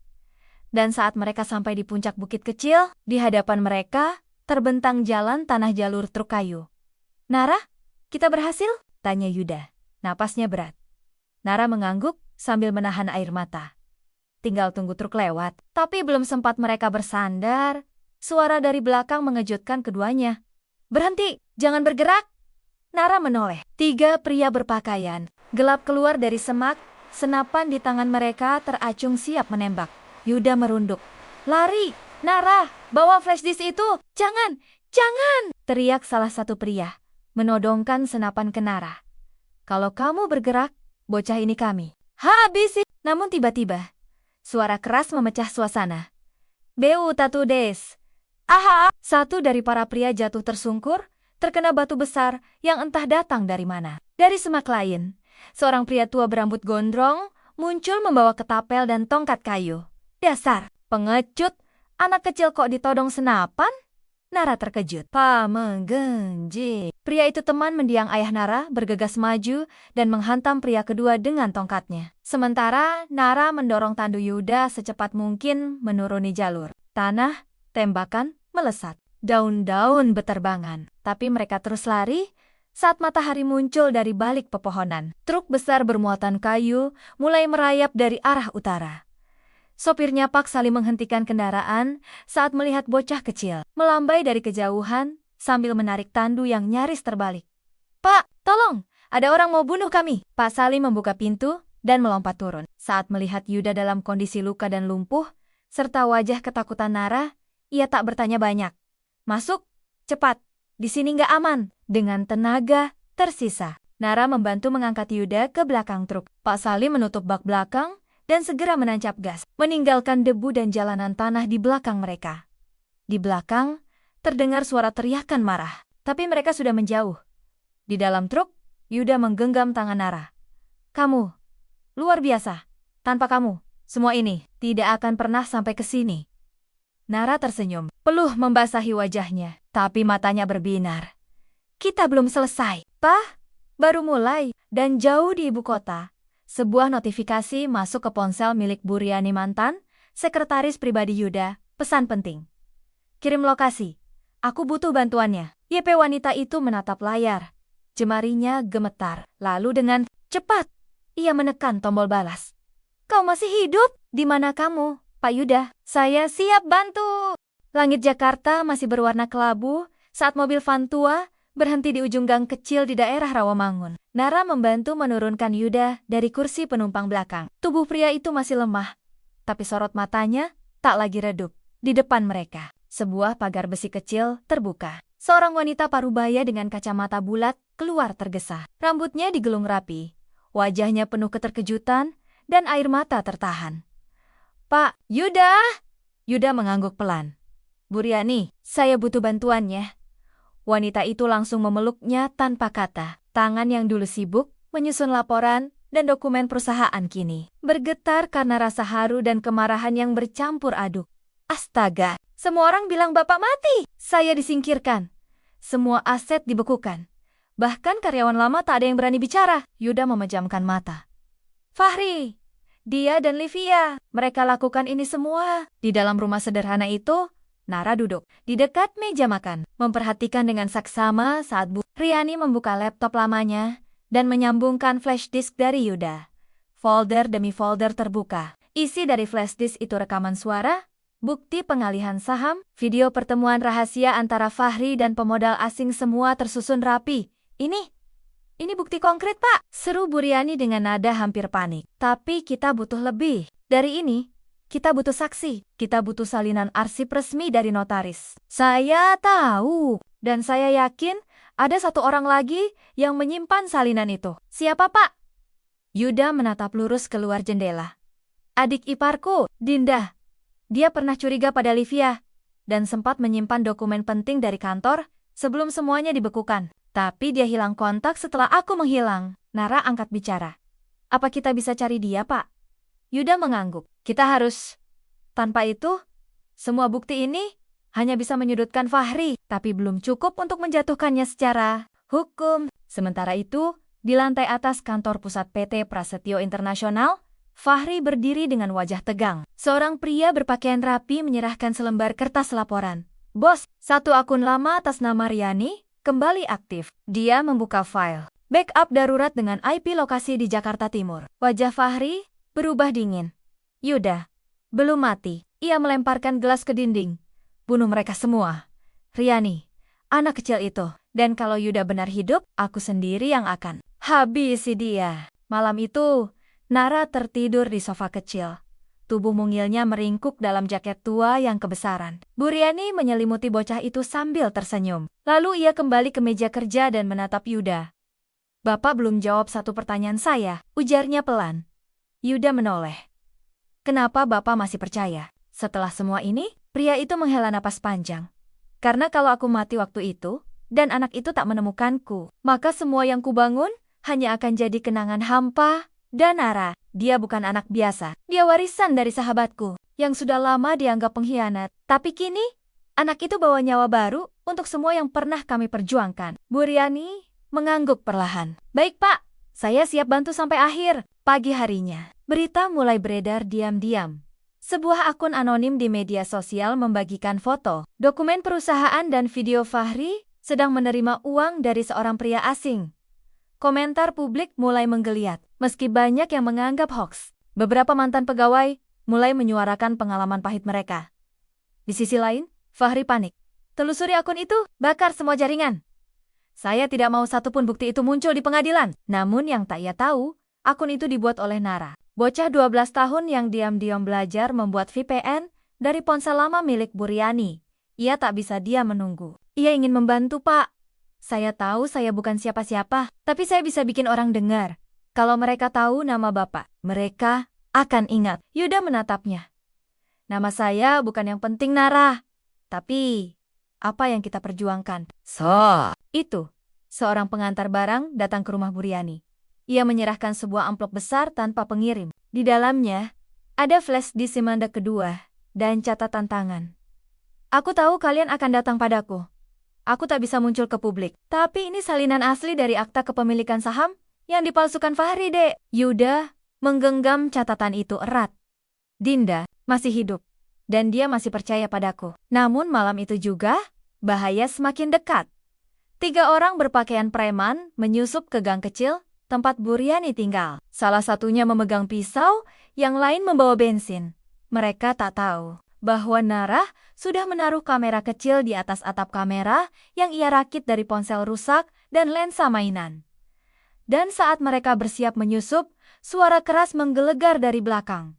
Dan saat mereka sampai di puncak bukit kecil, di hadapan mereka terbentang jalan tanah jalur truk kayu. Nara, kita berhasil? Tanya Yuda. Napasnya berat. Nara mengangguk sambil menahan air mata. Tinggal tunggu truk lewat. Tapi belum sempat mereka bersandar, suara dari belakang mengejutkan keduanya. Berhenti, jangan bergerak. Nara menoleh. 3 pria berpakaian gelap keluar dari semak, senapan di tangan mereka teracung siap menembak. Yuda merunduk. Lari, Nara, bawa flash disk itu. Jangan, jangan, teriak salah satu pria, menodongkan senapan ke Nara. Kalau kamu bergerak, bocah ini kami habisi. Namun tiba-tiba, suara keras memecah suasana. Beu tatu des. Aha! Satu dari para pria jatuh tersungkur, terkena batu besar yang entah datang dari mana. Dari semak lain, seorang pria tua berambut gondrong muncul membawa ketapel dan tongkat kayu. Dasar, pengecut, anak kecil kok ditodong senapan? Nara terkejut. Pamenggenji. Pria itu teman mendiang ayah Nara bergegas maju dan menghantam pria kedua dengan tongkatnya. Sementara Nara mendorong tandu Yuda secepat mungkin menuruni jalur. Tanah, tembakan, melesat. Daun-daun beterbangan. Tapi mereka terus lari saat matahari muncul dari balik pepohonan. Truk besar bermuatan kayu mulai merayap dari arah utara. Sopirnya paksa menghentikan kendaraan saat melihat bocah kecil melambai dari kejauhan sambil menarik tandu yang nyaris terbalik. Pak, tolong, ada orang mau bunuh kami. Pak Salim membuka pintu dan melompat turun. Saat melihat Yuda dalam kondisi luka dan lumpuh, serta wajah ketakutan Nara, ia tak bertanya banyak. Masuk, cepat, di sini nggak aman. Dengan tenaga tersisa, Nara membantu mengangkat Yuda ke belakang truk. Pak Salim menutup bak belakang dan segera menancap gas, meninggalkan debu dan jalanan tanah di belakang mereka. Di belakang, terdengar suara teriakan marah, tapi mereka sudah menjauh. Di dalam truk, Yuda menggenggam tangan Nara. Kamu, luar biasa. Tanpa kamu, semua ini tidak akan pernah sampai ke sini. Nara tersenyum, peluh membasahi wajahnya, tapi matanya berbinar. Kita belum selesai, Pak. Baru mulai, dan jauh di ibu kota. Sebuah notifikasi masuk ke ponsel milik Buriani Mantan, sekretaris pribadi Yuda, pesan penting. Kirim lokasi. Aku butuh bantuannya. YP wanita itu menatap layar. Jemarinya gemetar. Lalu dengan cepat, ia menekan tombol balas. Kau masih hidup? Di mana kamu, Pak Yuda? Saya siap bantu. Langit Jakarta masih berwarna kelabu saat mobil van tua berhenti di ujung gang kecil di daerah Rawamangun. Nara membantu menurunkan Yuda dari kursi penumpang belakang. Tubuh pria itu masih lemah, tapi sorot matanya tak lagi redup. Di depan mereka, sebuah pagar besi kecil terbuka. Seorang wanita parubaya dengan kacamata bulat keluar tergesa. Rambutnya digelung rapi, wajahnya penuh keterkejutan dan air mata tertahan. Pak, Yuda! Yuda mengangguk pelan. Buriani, saya butuh bantuannya. Wanita itu langsung memeluknya tanpa kata. Tangan yang dulu sibuk menyusun laporan dan dokumen perusahaan kini bergetar karena rasa haru dan kemarahan yang bercampur aduk. Astaga, semua orang bilang Bapak mati. Saya disingkirkan. Semua aset dibekukan. Bahkan karyawan lama tak ada yang berani bicara. Yuda memejamkan mata. Fahri, dia dan Livia, mereka lakukan ini semua. Di dalam rumah sederhana itu, Nara duduk di dekat meja makan, memperhatikan dengan saksama saat Bu Riani membuka laptop lamanya dan menyambungkan flash disk dari Yuda. Folder demi folder terbuka. Isi dari flash disk itu rekaman suara, bukti pengalihan saham, video pertemuan rahasia antara Fahri dan pemodal asing, semua tersusun rapi. Ini bukti konkret, Pak, seru Bu Riani dengan nada hampir panik. Tapi kita butuh lebih dari ini. Kita butuh saksi. Kita butuh salinan arsip resmi dari notaris. Saya tahu. Dan saya yakin ada satu orang lagi yang menyimpan salinan itu. Siapa, Pak? Yuda menatap lurus keluar jendela. Adik iparku, Dinda. Dia pernah curiga pada Livia dan sempat menyimpan dokumen penting dari kantor sebelum semuanya dibekukan. Tapi dia hilang kontak setelah aku menghilang. Nara angkat bicara. Apa kita bisa cari dia, Pak? Yuda mengangguk. Kita harus. Tanpa itu, semua bukti ini hanya bisa menyudutkan Fahri, tapi belum cukup untuk menjatuhkannya secara hukum. Sementara itu, di lantai atas kantor pusat PT Prasetyo Internasional, Fahri berdiri dengan wajah tegang. Seorang pria berpakaian rapi menyerahkan selembar kertas laporan. Bos, satu akun lama atas nama Riani kembali aktif. Dia membuka file backup darurat dengan IP lokasi di Jakarta Timur. Wajah Fahri berubah dingin. Yuda, belum mati. Ia melemparkan gelas ke dinding. Bunuh mereka semua. Riani, anak kecil itu. Dan kalau Yuda benar hidup, aku sendiri yang akan habisi dia. Malam itu, Nara tertidur di sofa kecil. Tubuh mungilnya meringkuk dalam jaket tua yang kebesaran. Bu Riani menyelimuti bocah itu sambil tersenyum. Lalu ia kembali ke meja kerja dan menatap Yuda. Bapak belum jawab satu pertanyaan saya, ujarnya pelan. Yuda menoleh. Kenapa Bapak masih percaya? Setelah semua ini, pria itu menghela napas panjang. Karena kalau aku mati waktu itu, dan anak itu tak menemukanku, maka semua yang kubangun hanya akan jadi kenangan hampa. Dan Nara, dia bukan anak biasa. Dia warisan dari sahabatku, yang sudah lama dianggap pengkhianat. Tapi kini, anak itu bawa nyawa baru untuk semua yang pernah kami perjuangkan. Bu Riani mengangguk perlahan. Baik, Pak. Saya siap bantu sampai akhir. Pagi harinya, berita mulai beredar diam-diam. Sebuah akun anonim di media sosial membagikan foto, dokumen perusahaan dan video Fahri sedang menerima uang dari seorang pria asing. Komentar publik mulai menggeliat, meski banyak yang menganggap hoax. Beberapa mantan pegawai mulai menyuarakan pengalaman pahit mereka. Di sisi lain, Fahri panik. Telusuri akun itu, bakar semua jaringan. Saya tidak mau satupun bukti itu muncul di pengadilan. Namun yang tak ia tahu, akun itu dibuat oleh Nara. Bocah 12 tahun yang diam-diam belajar membuat VPN dari ponsel lama milik Bu Riani. Ia tak bisa diam menunggu. Ia ingin membantu, Pak. Saya tahu saya bukan siapa-siapa, tapi saya bisa bikin orang dengar. Kalau mereka tahu nama Bapak, mereka akan ingat. Yuda menatapnya. Nama saya bukan yang penting, Nara. Tapi, apa yang kita perjuangkan? Itu. Seorang pengantar barang datang ke rumah Bu Riani. Ia menyerahkan sebuah amplop besar tanpa pengirim. Di dalamnya, ada flash disk Simandak kedua dan catatan tangan. Aku tahu kalian akan datang padaku. Aku tak bisa muncul ke publik. Tapi ini salinan asli dari akta kepemilikan saham yang dipalsukan Fahri, Dek. Yuda menggenggam catatan itu erat. Dinda masih hidup. Dan dia masih percaya padaku. Namun malam itu juga, bahaya semakin dekat. 3 orang berpakaian preman menyusup ke gang kecil tempat Bu Riani tinggal. Salah satunya memegang pisau, yang lain membawa bensin. Mereka tak tahu bahwa Nara sudah menaruh kamera kecil di atas atap kamera yang ia rakit dari ponsel rusak dan lensa mainan. Dan saat mereka bersiap menyusup, suara keras menggelegar dari belakang.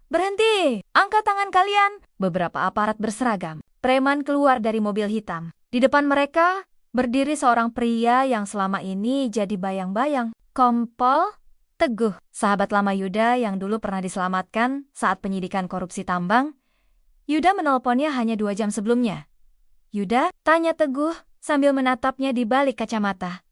Berhenti! Angkat tangan kalian! Beberapa aparat berseragam. Preman keluar dari mobil hitam. Di depan mereka berdiri seorang pria yang selama ini jadi bayang-bayang. Kompol Teguh, sahabat lama Yuda yang dulu pernah diselamatkan saat penyidikan korupsi tambang. Yuda menelponnya hanya 2 jam sebelumnya. Yuda, tanya Teguh sambil menatapnya di balik kacamata.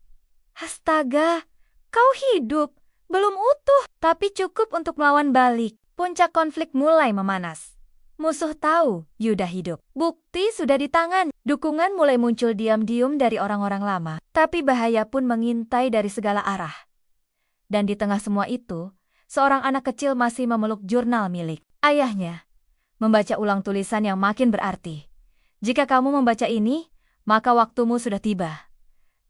Astaga, kau hidup. Belum utuh, tapi cukup untuk melawan balik. Puncak konflik mulai memanas. Musuh tahu Yuda hidup. Bukti sudah di tangan. Dukungan mulai muncul diam-diam dari orang-orang lama. Tapi bahaya pun mengintai dari segala arah. Dan di tengah semua itu, seorang anak kecil masih memeluk jurnal milik ayahnya. Membaca ulang tulisan yang makin berarti. Jika kamu membaca ini, maka waktumu sudah tiba.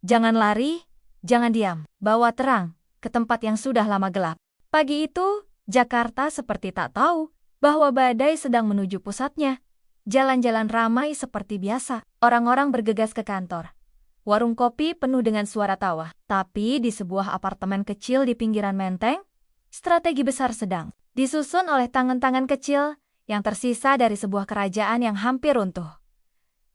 Jangan lari, jangan diam. Bawa terang ke tempat yang sudah lama gelap. Pagi itu, Jakarta seperti tak tahu bahwa badai sedang menuju pusatnya. Jalan-jalan ramai seperti biasa. Orang-orang bergegas ke kantor. Warung kopi penuh dengan suara tawa. Tapi di sebuah apartemen kecil di pinggiran Menteng, strategi besar sedang disusun oleh tangan-tangan kecil yang tersisa dari sebuah kerajaan yang hampir runtuh.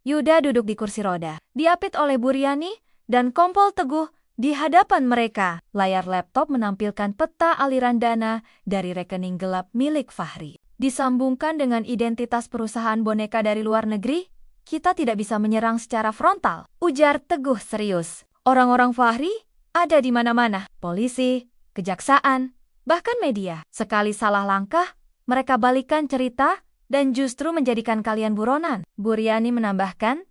Yuda duduk di kursi roda, diapit oleh Buryani dan Kompol teguh di hadapan mereka. Layar laptop menampilkan peta aliran dana dari rekening gelap milik Fahri. Disambungkan dengan identitas perusahaan boneka dari luar negeri, kita tidak bisa menyerang secara frontal, ujar Teguh serius. Orang-orang Fahri ada di mana-mana, polisi, kejaksaan, bahkan media. Sekali salah langkah, mereka balikan cerita dan justru menjadikan kalian buronan. Buryani menambahkan,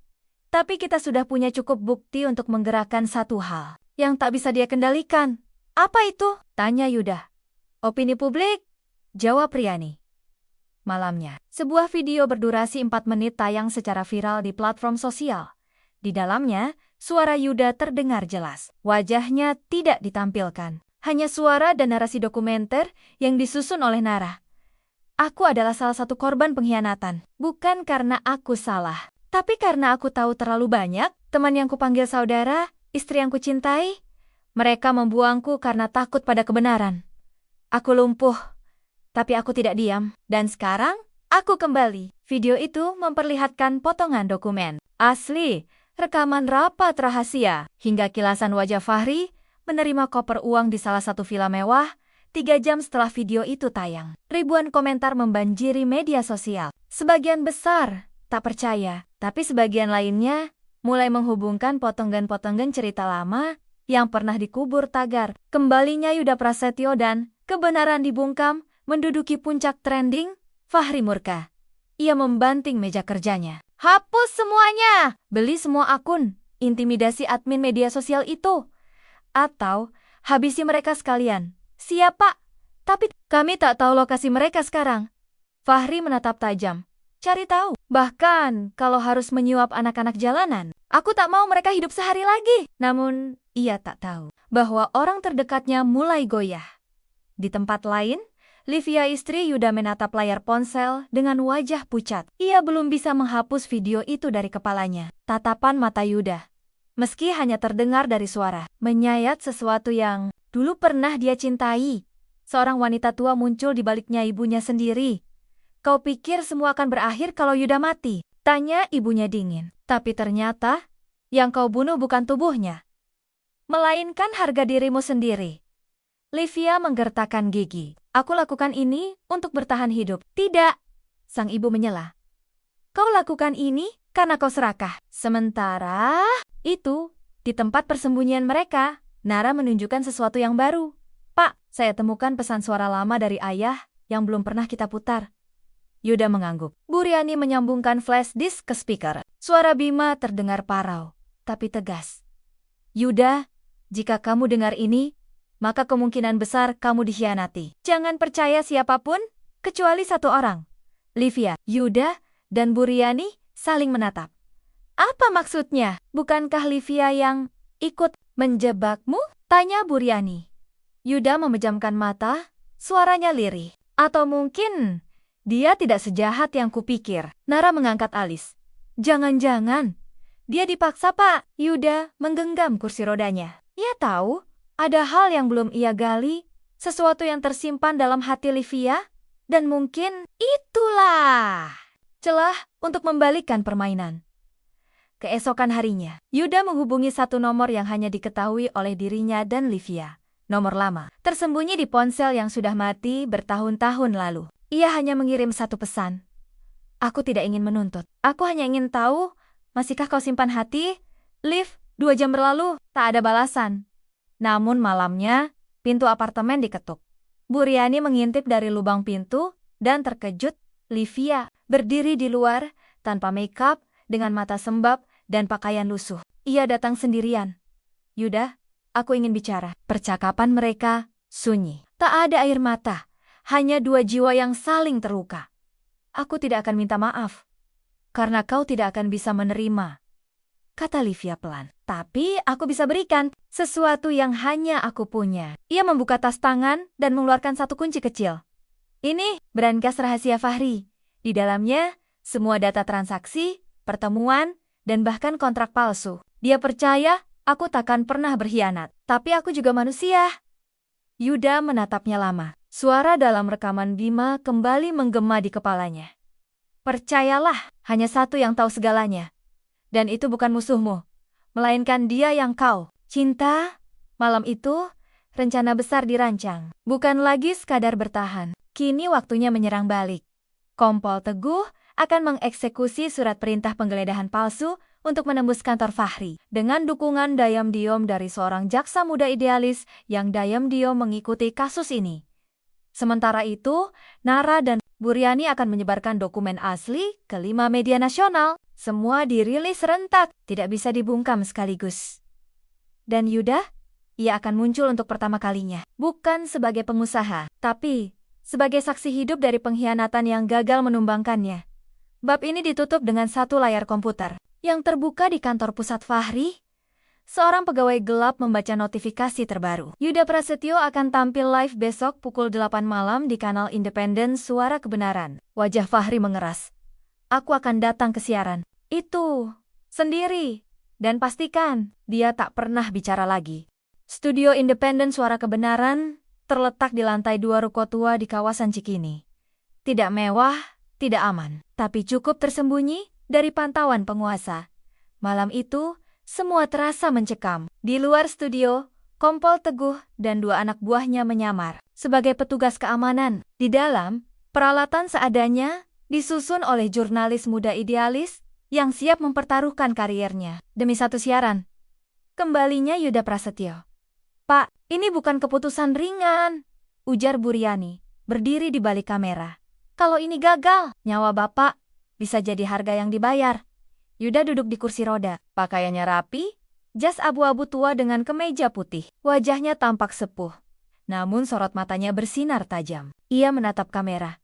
tapi kita sudah punya cukup bukti untuk menggerakkan satu hal yang tak bisa dia kendalikan. Apa itu? Tanya Yuda. Opini publik, jawab Riyani. Malamnya, sebuah video berdurasi 4 menit tayang secara viral di platform sosial. Di dalamnya, suara Yuda terdengar jelas. Wajahnya tidak ditampilkan. Hanya suara dan narasi dokumenter yang disusun oleh Nara. Aku adalah salah satu korban pengkhianatan. Bukan karena aku salah, tapi karena aku tahu terlalu banyak teman yang kupanggil saudara, istri yang kucintai. Mereka membuangku karena takut pada kebenaran. Aku lumpuh, tapi aku tidak diam. Dan sekarang, aku kembali. Video itu memperlihatkan potongan dokumen asli, rekaman rapat rahasia, hingga kilasan wajah Fahri menerima koper uang di salah satu villa mewah. 3 jam setelah video itu tayang, ribuan komentar membanjiri media sosial. Sebagian besar tak percaya, tapi sebagian lainnya mulai menghubungkan potongan-potongan cerita lama yang pernah dikubur tagar. Kembalinya Yuda Prasetyo dan kebenaran dibungkam menduduki puncak trending. Fahri murka. Ia membanting meja kerjanya. Hapus semuanya! Beli semua akun, intimidasi admin media sosial itu. Atau habisi mereka sekalian. Siapa? Tapi kami tak tahu lokasi mereka sekarang. Fahri menatap tajam. Cari tahu. Bahkan kalau harus menyuap anak-anak jalanan. Aku tak mau mereka hidup sehari lagi. Namun ia tak tahu bahwa orang terdekatnya mulai goyah. Di tempat lain, Livia istri Yuda menatap layar ponsel dengan wajah pucat. Ia belum bisa menghapus video itu dari kepalanya. Tatapan mata Yuda, meski hanya terdengar dari suara, menyayat sesuatu yang dulu pernah dia cintai. Seorang wanita tua muncul di baliknya ibunya sendiri. Kau pikir semua akan berakhir kalau Yuda mati? Tanya ibunya dingin. Tapi ternyata, yang kau bunuh bukan tubuhnya, melainkan harga dirimu sendiri. Livia menggertakkan gigi. Aku lakukan ini untuk bertahan hidup. Tidak, sang ibu menyela. Kau lakukan ini karena kau serakah. Sementara itu, di tempat persembunyian mereka, Nara menunjukkan sesuatu yang baru. Pak, saya temukan pesan suara lama dari ayah yang belum pernah kita putar. Yuda mengangguk. Buryani menyambungkan flash disk ke speaker. Suara Bima terdengar parau, tapi tegas. Yuda, jika kamu dengar ini, maka kemungkinan besar kamu dikhianati. Jangan percaya siapapun, kecuali satu orang. Livia, Yuda, dan Buryani saling menatap. Apa maksudnya? Bukankah Livia yang ikut menjebakmu? Tanya Buryani. Yuda memejamkan mata, suaranya lirih. Atau mungkin dia tidak sejahat yang kupikir. Nara mengangkat alis. Jangan-jangan dia dipaksa, Pak. Yuda menggenggam kursi rodanya. Ia tahu ada hal yang belum ia gali, sesuatu yang tersimpan dalam hati Livia, dan mungkin itulah celah untuk membalikkan permainan. Keesokan harinya, Yuda menghubungi satu nomor yang hanya diketahui oleh dirinya dan Livia. Nomor lama, tersembunyi di ponsel yang sudah mati bertahun-tahun lalu. Ia hanya mengirim satu pesan. Aku tidak ingin menuntut. Aku hanya ingin tahu, masihkah kau simpan hati? Liv, 2 jam berlalu, tak ada balasan. Namun malamnya, pintu apartemen diketuk. Buryani mengintip dari lubang pintu, dan terkejut, Livia berdiri di luar, tanpa makeup, dengan mata sembab, dan pakaian lusuh. Ia datang sendirian. Yuda, aku ingin bicara. Percakapan mereka sunyi. Tak ada air mata, hanya 2 jiwa yang saling terluka. Aku tidak akan minta maaf, karena kau tidak akan bisa menerima, kata Livia pelan. Tapi aku bisa berikan sesuatu yang hanya aku punya. Ia membuka tas tangan dan mengeluarkan satu kunci kecil. Ini brankas rahasia Fahri. Di dalamnya, semua data transaksi, pertemuan, dan bahkan kontrak palsu. Dia percaya aku takkan pernah berkhianat. Tapi aku juga manusia. Yuda menatapnya lama. Suara dalam rekaman Bima kembali menggema di kepalanya. Percayalah, hanya satu yang tahu segalanya. Dan itu bukan musuhmu, melainkan dia yang kau cinta. Malam itu, rencana besar dirancang. Bukan lagi sekadar bertahan. Kini waktunya menyerang balik. Kompol Teguh akan mengeksekusi surat perintah penggeledahan palsu untuk menembus kantor Fahri. Dengan dukungan diam-diam dari seorang jaksa muda idealis yang diam-diam mengikuti kasus ini. Sementara itu, Nara dan Buryani akan menyebarkan dokumen asli ke 5 media nasional. Semua dirilis serentak, tidak bisa dibungkam sekaligus. Dan Yuda, ia akan muncul untuk pertama kalinya. Bukan sebagai pengusaha, tapi sebagai saksi hidup dari pengkhianatan yang gagal menumbangkannya. Bab ini ditutup dengan satu layar komputer yang terbuka di kantor pusat Fahri. Seorang pegawai gelap membaca notifikasi terbaru. Yuda Prasetyo akan tampil live besok pukul 8 malam di kanal independen Suara Kebenaran. Wajah Fahri mengeras. Aku akan datang ke siaran. Itu. Sendiri. Dan pastikan, dia tak pernah bicara lagi. Studio independen Suara Kebenaran terletak di lantai 2 ruko tua di kawasan Cikini. Tidak mewah, tidak aman, tapi cukup tersembunyi dari pantauan penguasa. Malam itu, semua terasa mencekam. Di luar studio, Kompol Teguh dan 2 anak buahnya menyamar sebagai petugas keamanan. Di dalam, peralatan seadanya disusun oleh jurnalis muda idealis yang siap mempertaruhkan kariernya demi satu siaran. Kembalinya Yuda Prasetyo. Pak, ini bukan keputusan ringan, ujar Buryani, berdiri di balik kamera. Kalau ini gagal, nyawa Bapak bisa jadi harga yang dibayar. Yuda duduk di kursi roda, pakaiannya rapi, jas abu-abu tua dengan kemeja putih. Wajahnya tampak sepuh, namun sorot matanya bersinar tajam. Ia menatap kamera,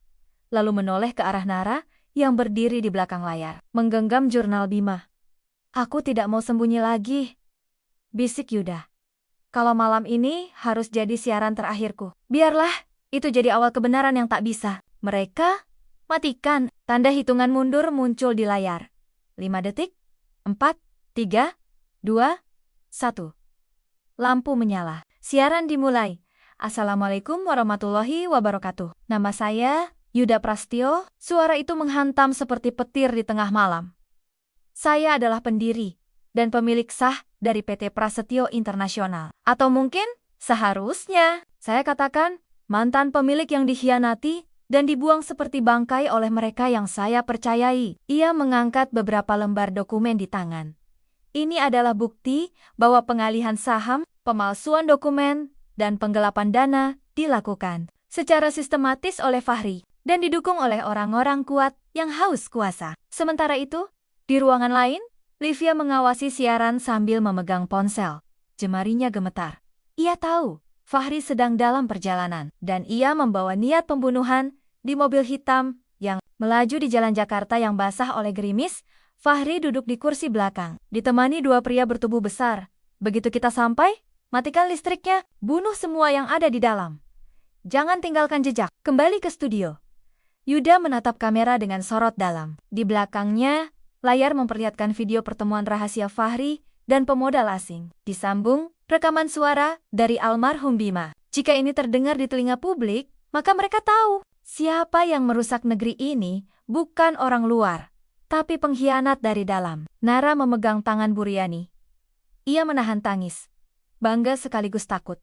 lalu menoleh ke arah Nara yang berdiri di belakang layar, menggenggam jurnal Bima. Aku tidak mau sembunyi lagi, bisik Yuda. Kalau malam ini harus jadi siaran terakhirku. Biarlah, itu jadi awal kebenaran yang tak bisa. Mereka matikan. Tanda hitungan mundur muncul di layar. 5 detik, 4, 3, 2, 1. Lampu menyala. Siaran dimulai. Assalamualaikum warahmatullahi wabarakatuh. Nama saya Yuda Prasetyo. Suara itu menghantam seperti petir di tengah malam. Saya adalah pendiri dan pemilik sah dari PT Prasetyo Internasional. Atau mungkin, seharusnya, saya katakan, mantan pemilik yang dikhianati dan dibuang seperti bangkai oleh mereka yang saya percayai. Ia mengangkat beberapa lembar dokumen di tangan. Ini adalah bukti bahwa pengalihan saham, pemalsuan dokumen, dan penggelapan dana dilakukan secara sistematis oleh Fahri dan didukung oleh orang-orang kuat yang haus kuasa. Sementara itu, di ruangan lain, Livia mengawasi siaran sambil memegang ponsel. Jemarinya gemetar. Ia tahu Fahri sedang dalam perjalanan dan ia membawa niat pembunuhan di mobil hitam yang melaju di jalan Jakarta yang basah oleh gerimis. Fahri duduk di kursi belakang, ditemani 2 pria bertubuh besar. Begitu kita sampai, matikan listriknya, bunuh semua yang ada di dalam. Jangan tinggalkan jejak, kembali ke studio. Yuda menatap kamera dengan sorot dalam. Di belakangnya, layar memperlihatkan video pertemuan rahasia Fahri dan pemodal asing. Disambung, rekaman suara dari almarhum Bima. Jika ini terdengar di telinga publik, maka mereka tahu siapa yang merusak negeri ini bukan orang luar, tapi pengkhianat dari dalam. Nara memegang tangan Buryani. Ia menahan tangis, bangga sekaligus takut.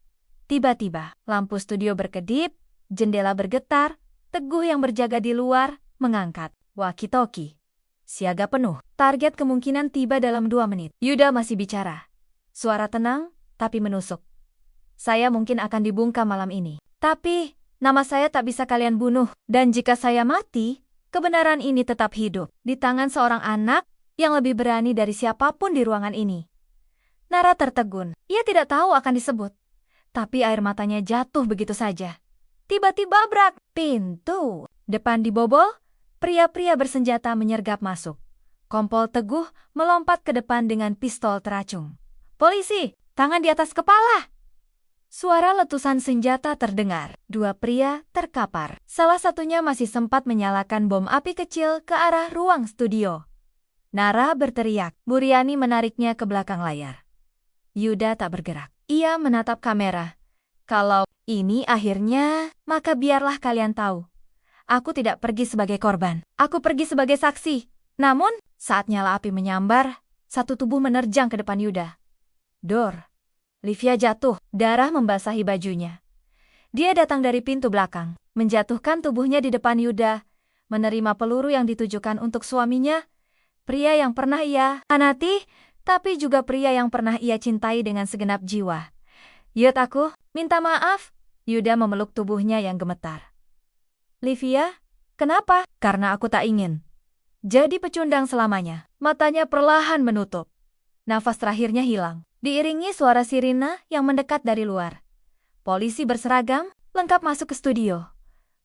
Tiba-tiba, lampu studio berkedip, jendela bergetar, Teguh yang berjaga di luar mengangkat walkie-talkie. Siaga penuh. Target kemungkinan tiba dalam 2 menit. Yuda masih bicara. Suara tenang, tapi menusuk. Saya mungkin akan dibungkam malam ini. Tapi, nama saya tak bisa kalian bunuh. Dan jika saya mati, kebenaran ini tetap hidup di tangan seorang anak yang lebih berani dari siapapun di ruangan ini. Nara tertegun. Ia tidak tahu akan disebut. Tapi air matanya jatuh begitu saja. Tiba-tiba brak. Pintu depan dibobol. Pria-pria bersenjata menyergap masuk. Kompol Teguh melompat ke depan dengan pistol teracung. Polisi, tangan di atas kepala. Suara letusan senjata terdengar. 2 pria terkapar. Salah satunya masih sempat menyalakan bom api kecil ke arah ruang studio. Nara berteriak. Buryani menariknya ke belakang layar. Yuda tak bergerak. Ia menatap kamera. Kalau ini akhirnya, maka biarlah kalian tahu. Aku tidak pergi sebagai korban. Aku pergi sebagai saksi. Namun, saat nyala api menyambar, satu tubuh menerjang ke depan Yuda. Dor. Livia jatuh, darah membasahi bajunya. Dia datang dari pintu belakang, menjatuhkan tubuhnya di depan Yuda, menerima peluru yang ditujukan untuk suaminya, pria yang pernah ia anati, tapi juga pria yang pernah ia cintai dengan segenap jiwa. Yud, aku minta maaf. Yuda memeluk tubuhnya yang gemetar. Livia, kenapa? Karena aku tak ingin jadi pecundang selamanya. Matanya perlahan menutup. Nafas terakhirnya hilang, diiringi suara sirine yang mendekat dari luar. Polisi berseragam, lengkap masuk ke studio.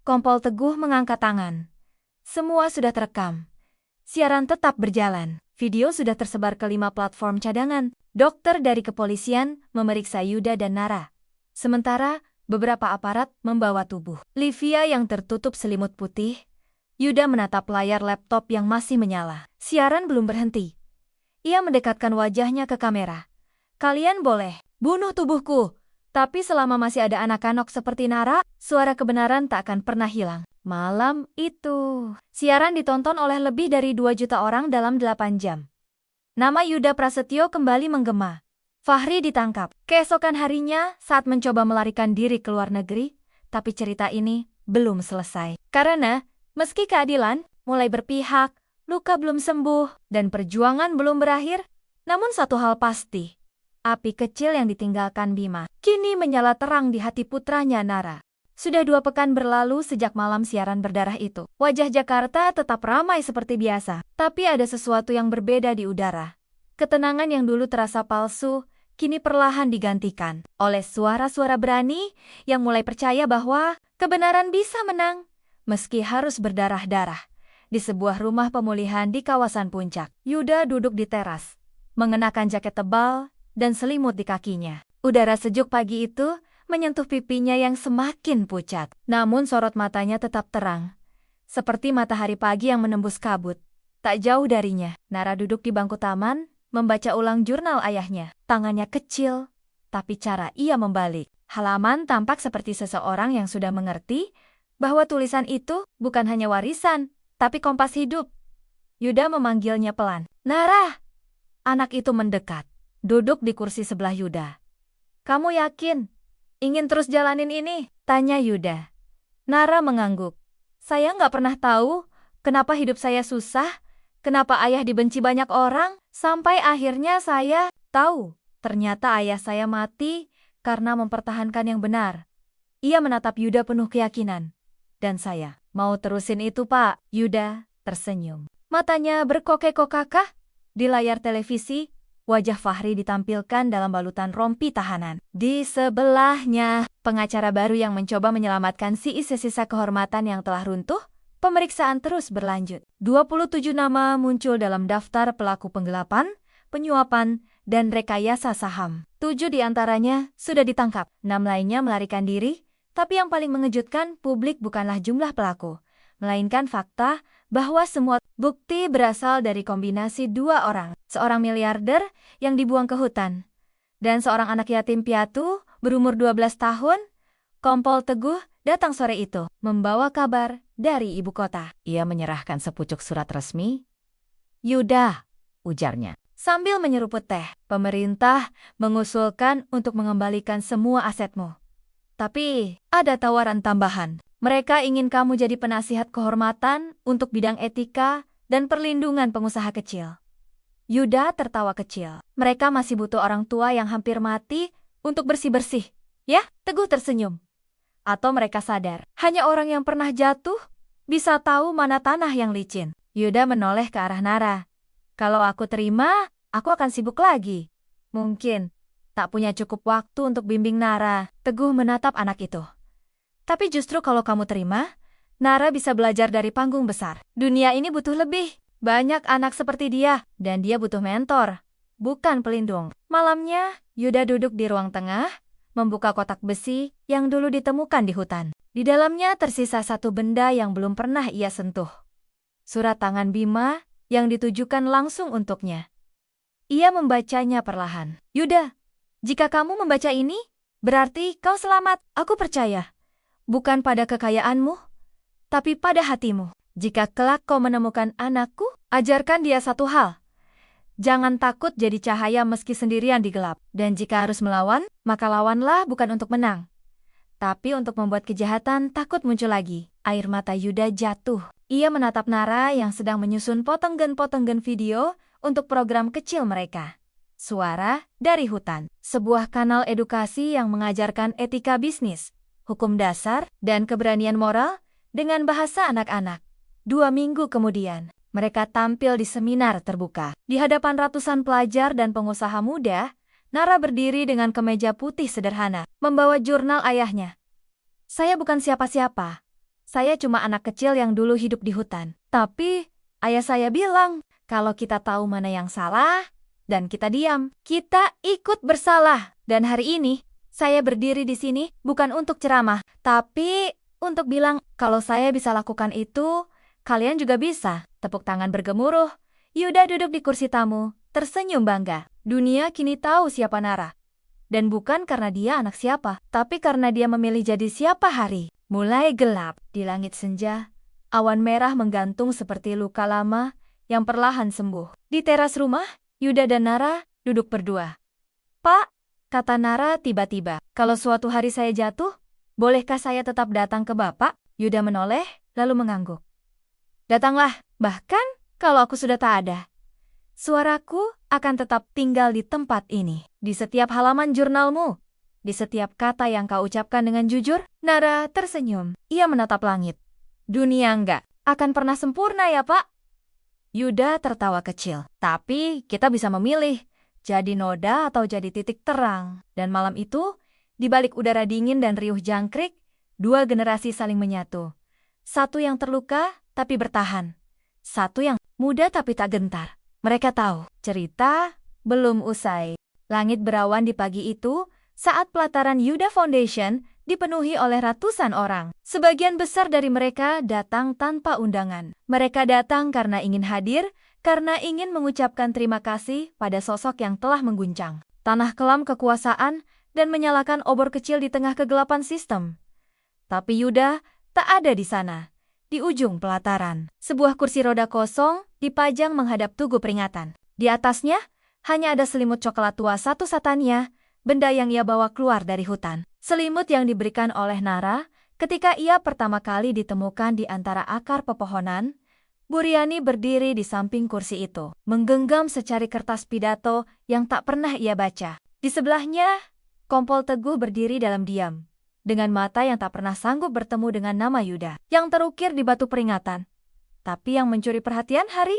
Kompol Teguh mengangkat tangan. Semua sudah terekam. Siaran tetap berjalan. Video sudah tersebar ke 5 platform cadangan. Dokter dari kepolisian memeriksa Yuda dan Nara. Sementara, beberapa aparat membawa tubuh Livia yang tertutup selimut putih. Yuda menatap layar laptop yang masih menyala. Siaran belum berhenti. Ia mendekatkan wajahnya ke kamera. Kalian boleh bunuh tubuhku, tapi selama masih ada anak-anak seperti Nara, suara kebenaran tak akan pernah hilang. Malam itu, siaran ditonton oleh lebih dari 2 juta orang dalam 8 jam. Nama Yuda Prasetyo kembali menggema. Fahri ditangkap. Keesokan harinya, saat mencoba melarikan diri ke luar negeri, tapi cerita ini belum selesai. Karena, meski keadilan mulai berpihak, luka belum sembuh, dan perjuangan belum berakhir, namun satu hal pasti. Api kecil yang ditinggalkan Bima kini menyala terang di hati putranya Nara. Sudah 2 pekan berlalu sejak malam siaran berdarah itu. Wajah Jakarta tetap ramai seperti biasa, tapi ada sesuatu yang berbeda di udara. Ketenangan yang dulu terasa palsu, kini perlahan digantikan oleh suara-suara berani yang mulai percaya bahwa kebenaran bisa menang, meski harus berdarah-darah. Di sebuah rumah pemulihan di kawasan Puncak, Yuda duduk di teras, mengenakan jaket tebal dan selimut di kakinya. Udara sejuk pagi itu menyentuh pipinya yang semakin pucat. Namun sorot matanya tetap terang, seperti matahari pagi yang menembus kabut. Tak jauh darinya, Nara duduk di bangku taman, membaca ulang jurnal ayahnya. Tangannya kecil, tapi cara ia membalik halaman tampak seperti seseorang yang sudah mengerti bahwa tulisan itu bukan hanya warisan, tapi kompas hidup. Yuda memanggilnya pelan. Nara! Anak itu mendekat, duduk di kursi sebelah Yuda. Kamu yakin ingin terus jalanin ini? Tanya Yuda. Nara mengangguk. Saya nggak pernah tahu kenapa hidup saya susah, kenapa ayah dibenci banyak orang, sampai akhirnya saya tahu. Ternyata ayah saya mati karena mempertahankan yang benar. Ia menatap Yuda penuh keyakinan. Dan saya mau terusin itu, Pak. Yuda tersenyum. Matanya berkokek-kokakah. Di layar televisi, wajah Fahri ditampilkan dalam balutan rompi tahanan. Di sebelahnya, pengacara baru yang mencoba menyelamatkan sisa-sisa kehormatan yang telah runtuh. Pemeriksaan terus berlanjut. 27 nama muncul dalam daftar pelaku penggelapan, penyuapan, dan rekayasa saham. 7 diantaranya sudah ditangkap. 6 lainnya melarikan diri, tapi yang paling mengejutkan publik bukanlah jumlah pelaku, melainkan fakta bahwa semua bukti berasal dari kombinasi 2 orang. Seorang miliarder yang dibuang ke hutan, dan seorang anak yatim piatu berumur 12 tahun. Kompol Teguh datang sore itu, membawa kabar dari ibu kota. Ia menyerahkan sepucuk surat resmi. Yuda, ujarnya, sambil menyeruput teh. Pemerintah mengusulkan untuk mengembalikan semua asetmu. Tapi, ada tawaran tambahan. Mereka ingin kamu jadi penasihat kehormatan untuk bidang etika dan perlindungan pengusaha kecil. Yuda tertawa kecil. Mereka masih butuh orang tua yang hampir mati untuk bersih-bersih. Ya, Teguh tersenyum. Atau mereka sadar, hanya orang yang pernah jatuh bisa tahu mana tanah yang licin. Yuda menoleh ke arah Nara. Kalau aku terima, aku akan sibuk lagi. Mungkin tak punya cukup waktu untuk bimbing Nara. Teguh menatap anak itu. Tapi justru kalau kamu terima, Nara bisa belajar dari panggung besar. Dunia ini butuh lebih banyak anak seperti dia, dan dia butuh mentor, bukan pelindung. Malamnya, Yuda duduk di ruang tengah, membuka kotak besi yang dulu ditemukan di hutan. Di dalamnya tersisa satu benda yang belum pernah ia sentuh. Surat tangan Bima yang ditujukan langsung untuknya. Ia membacanya perlahan. Yuda, jika kamu membaca ini, Berarti kau selamat, aku percaya. Bukan pada kekayaanmu, tapi pada hatimu. Jika kelak kau menemukan anakku, ajarkan dia satu hal. Jangan takut jadi cahaya meski sendirian di gelap. Dan jika harus melawan, maka lawanlah bukan untuk menang, tapi untuk membuat kejahatan takut muncul lagi. Air mata Yuda jatuh. Ia menatap Nara yang sedang menyusun potonggen-potonggen video untuk program kecil mereka. Suara dari Hutan, sebuah kanal edukasi yang mengajarkan etika bisnis, hukum dasar, dan keberanian moral dengan bahasa anak-anak. 2 minggu kemudian, mereka tampil di seminar terbuka. Di hadapan ratusan pelajar dan pengusaha muda, Nara berdiri dengan kemeja putih sederhana, membawa jurnal ayahnya. Saya bukan siapa-siapa. Saya cuma anak kecil yang dulu hidup di hutan. Tapi, ayah saya bilang, kalau kita tahu mana yang salah, dan kita diam, kita ikut bersalah. Dan hari ini, saya berdiri di sini bukan untuk ceramah, tapi untuk bilang, kalau saya bisa lakukan itu, kalian juga bisa. Tepuk tangan bergemuruh. Yuda duduk di kursi tamu, tersenyum bangga. Dunia kini tahu siapa Nara. Dan bukan karena dia anak siapa, tapi karena dia memilih jadi siapa hari. Mulai gelap di langit senja, awan merah menggantung seperti luka lama yang perlahan sembuh. Di teras rumah, Yuda dan Nara duduk berdua. Pak, kata Nara tiba-tiba, kalau suatu hari saya jatuh, bolehkah saya tetap datang ke Bapak? Yuda menoleh, lalu mengangguk. Datanglah, bahkan kalau aku sudah tak ada. Suaraku akan tetap tinggal di tempat ini, di setiap halaman jurnalmu, di setiap kata yang kau ucapkan dengan jujur. Nara tersenyum. Ia menatap langit. Dunia enggak akan pernah sempurna ya, Pak. Yuda tertawa kecil. Tapi kita bisa memilih, jadi noda atau jadi titik terang. Dan malam itu, di balik udara dingin dan riuh jangkrik, 2 generasi saling menyatu. Satu yang terluka tapi bertahan. Satu yang muda tapi tak gentar. Mereka tahu, cerita belum usai. Langit berawan di pagi itu saat pelataran Yuda Foundation dipenuhi oleh ratusan orang. Sebagian besar dari mereka datang tanpa undangan. Mereka datang karena ingin hadir, karena ingin mengucapkan terima kasih pada sosok yang telah mengguncang tanah kelam kekuasaan dan menyalakan obor kecil di tengah kegelapan sistem. Tapi Yuda tak ada di sana. Di ujung pelataran, sebuah kursi roda kosong dipajang menghadap tugu peringatan. Di atasnya, hanya ada selimut coklat tua satu-satunya, benda yang ia bawa keluar dari hutan. Selimut yang diberikan oleh Nara ketika ia pertama kali ditemukan di antara akar pepohonan. Buriani berdiri di samping kursi itu, menggenggam secari kertas pidato yang tak pernah ia baca. Di sebelahnya, Kompol Teguh berdiri dalam diam, dengan mata yang tak pernah sanggup bertemu dengan nama Yuda, yang terukir di batu peringatan. Tapi yang mencuri perhatian hari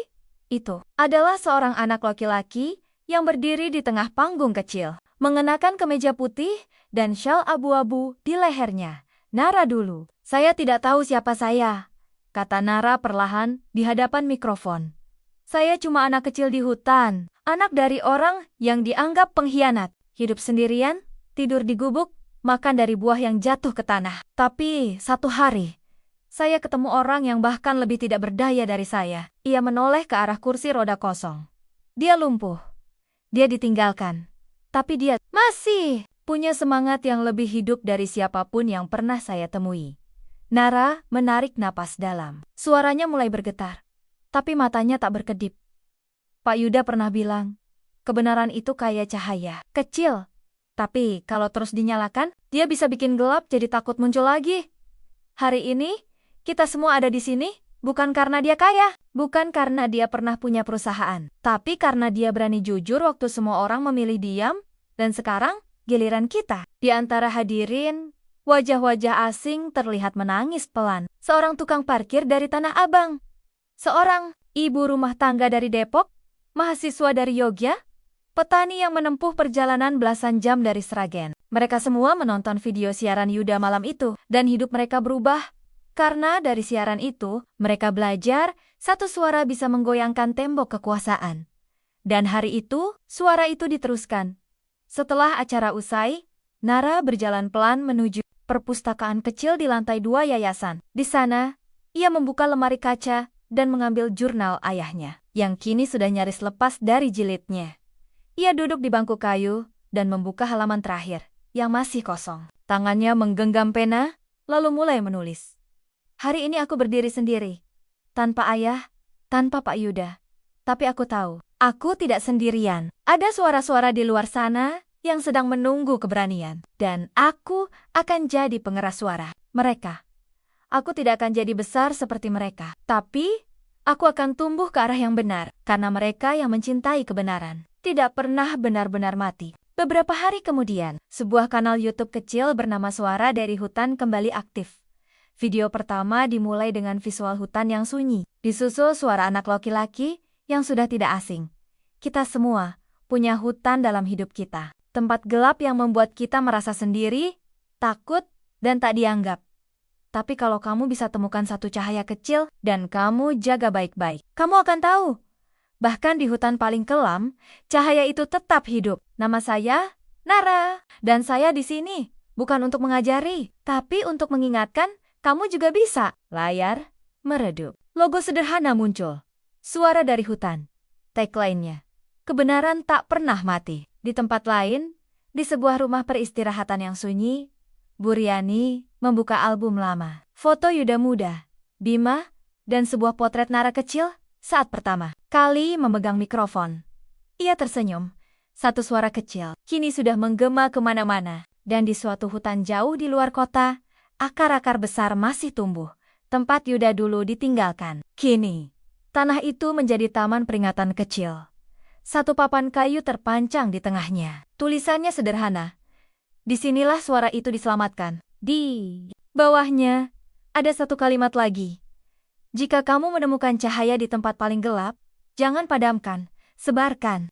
itu adalah seorang anak laki-laki yang berdiri di tengah panggung kecil, mengenakan kemeja putih dan syal abu-abu di lehernya. Nara dulu. Saya tidak tahu siapa saya, kata Nara perlahan di hadapan mikrofon. Saya cuma anak kecil di hutan, anak dari orang yang dianggap pengkhianat, hidup sendirian, tidur di gubuk, makan dari buah yang jatuh ke tanah. Tapi satu hari, saya ketemu orang yang bahkan lebih tidak berdaya dari saya. Ia menoleh ke arah kursi roda kosong. Dia lumpuh. Dia ditinggalkan. Tapi dia masih punya semangat yang lebih hidup dari siapapun yang pernah saya temui. Nara menarik napas dalam. Suaranya mulai bergetar. Tapi matanya tak berkedip. Pak Yuda pernah bilang, kebenaran itu kayak cahaya. Kecil. Tapi kalau terus dinyalakan, dia bisa bikin gelap jadi takut muncul lagi. Hari ini, kita semua ada di sini, bukan karena dia kaya, bukan karena dia pernah punya perusahaan, tapi karena dia berani jujur waktu semua orang memilih diam, dan sekarang giliran kita. Di antara hadirin, wajah-wajah asing terlihat menangis pelan. Seorang tukang parkir dari Tanah Abang, seorang ibu rumah tangga dari Depok, mahasiswa dari Yogyakarta, petani yang menempuh perjalanan belasan jam dari Sragen. Mereka semua menonton video siaran Yuda malam itu, dan hidup mereka berubah. Karena dari siaran itu, mereka belajar satu suara bisa menggoyangkan tembok kekuasaan. Dan hari itu, suara itu diteruskan. Setelah acara usai, Nara berjalan pelan menuju perpustakaan kecil di lantai 2 yayasan. Di sana, ia membuka lemari kaca dan mengambil jurnal ayahnya, yang kini sudah nyaris lepas dari jilidnya. Ia duduk di bangku kayu dan membuka halaman terakhir. yang masih kosong. Tangannya menggenggam pena, lalu mulai menulis. Hari ini aku berdiri sendiri. Tanpa ayah, tanpa Pak Yuda. Tapi aku tahu, aku tidak sendirian. Ada suara-suara di luar sana yang sedang menunggu keberanian. Dan aku akan jadi pengeras suara mereka. Aku tidak akan jadi besar seperti mereka. Tapi, aku akan tumbuh ke arah yang benar. Karena mereka yang mencintai kebenaran tidak pernah benar-benar mati. Beberapa hari kemudian, sebuah kanal YouTube kecil bernama Suara dari Hutan kembali aktif. Video pertama dimulai dengan visual hutan yang sunyi, disusul suara anak laki-laki yang sudah tidak asing. Kita semua punya hutan dalam hidup kita. Tempat gelap yang membuat kita merasa sendiri, takut, dan tak dianggap. Tapi kalau kamu bisa temukan satu cahaya kecil dan kamu jaga baik-baik, kamu akan tahu. Bahkan di hutan paling kelam, cahaya itu tetap hidup. Nama saya Nara, dan saya di sini bukan untuk mengajari, tapi untuk mengingatkan kamu juga bisa. Layar meredup. Logo sederhana muncul. Suara dari hutan. Tagline-nya, kebenaran tak pernah mati. Di tempat lain, di sebuah rumah peristirahatan yang sunyi, Bu Riani membuka album lama. Foto Yuda muda, Bima, dan sebuah potret Nara kecil saat pertama kali memegang mikrofon. Ia tersenyum. Satu suara kecil kini sudah menggema kemana-mana. Dan di suatu hutan jauh di luar kota, akar-akar besar masih tumbuh. Tempat Yuda dulu ditinggalkan. Kini, tanah itu menjadi taman peringatan kecil. Satu papan kayu terpancang di tengahnya. Tulisannya sederhana. Disinilah suara itu diselamatkan. Di bawahnya, ada satu kalimat lagi. Jika kamu menemukan cahaya di tempat paling gelap, jangan padamkan, sebarkan.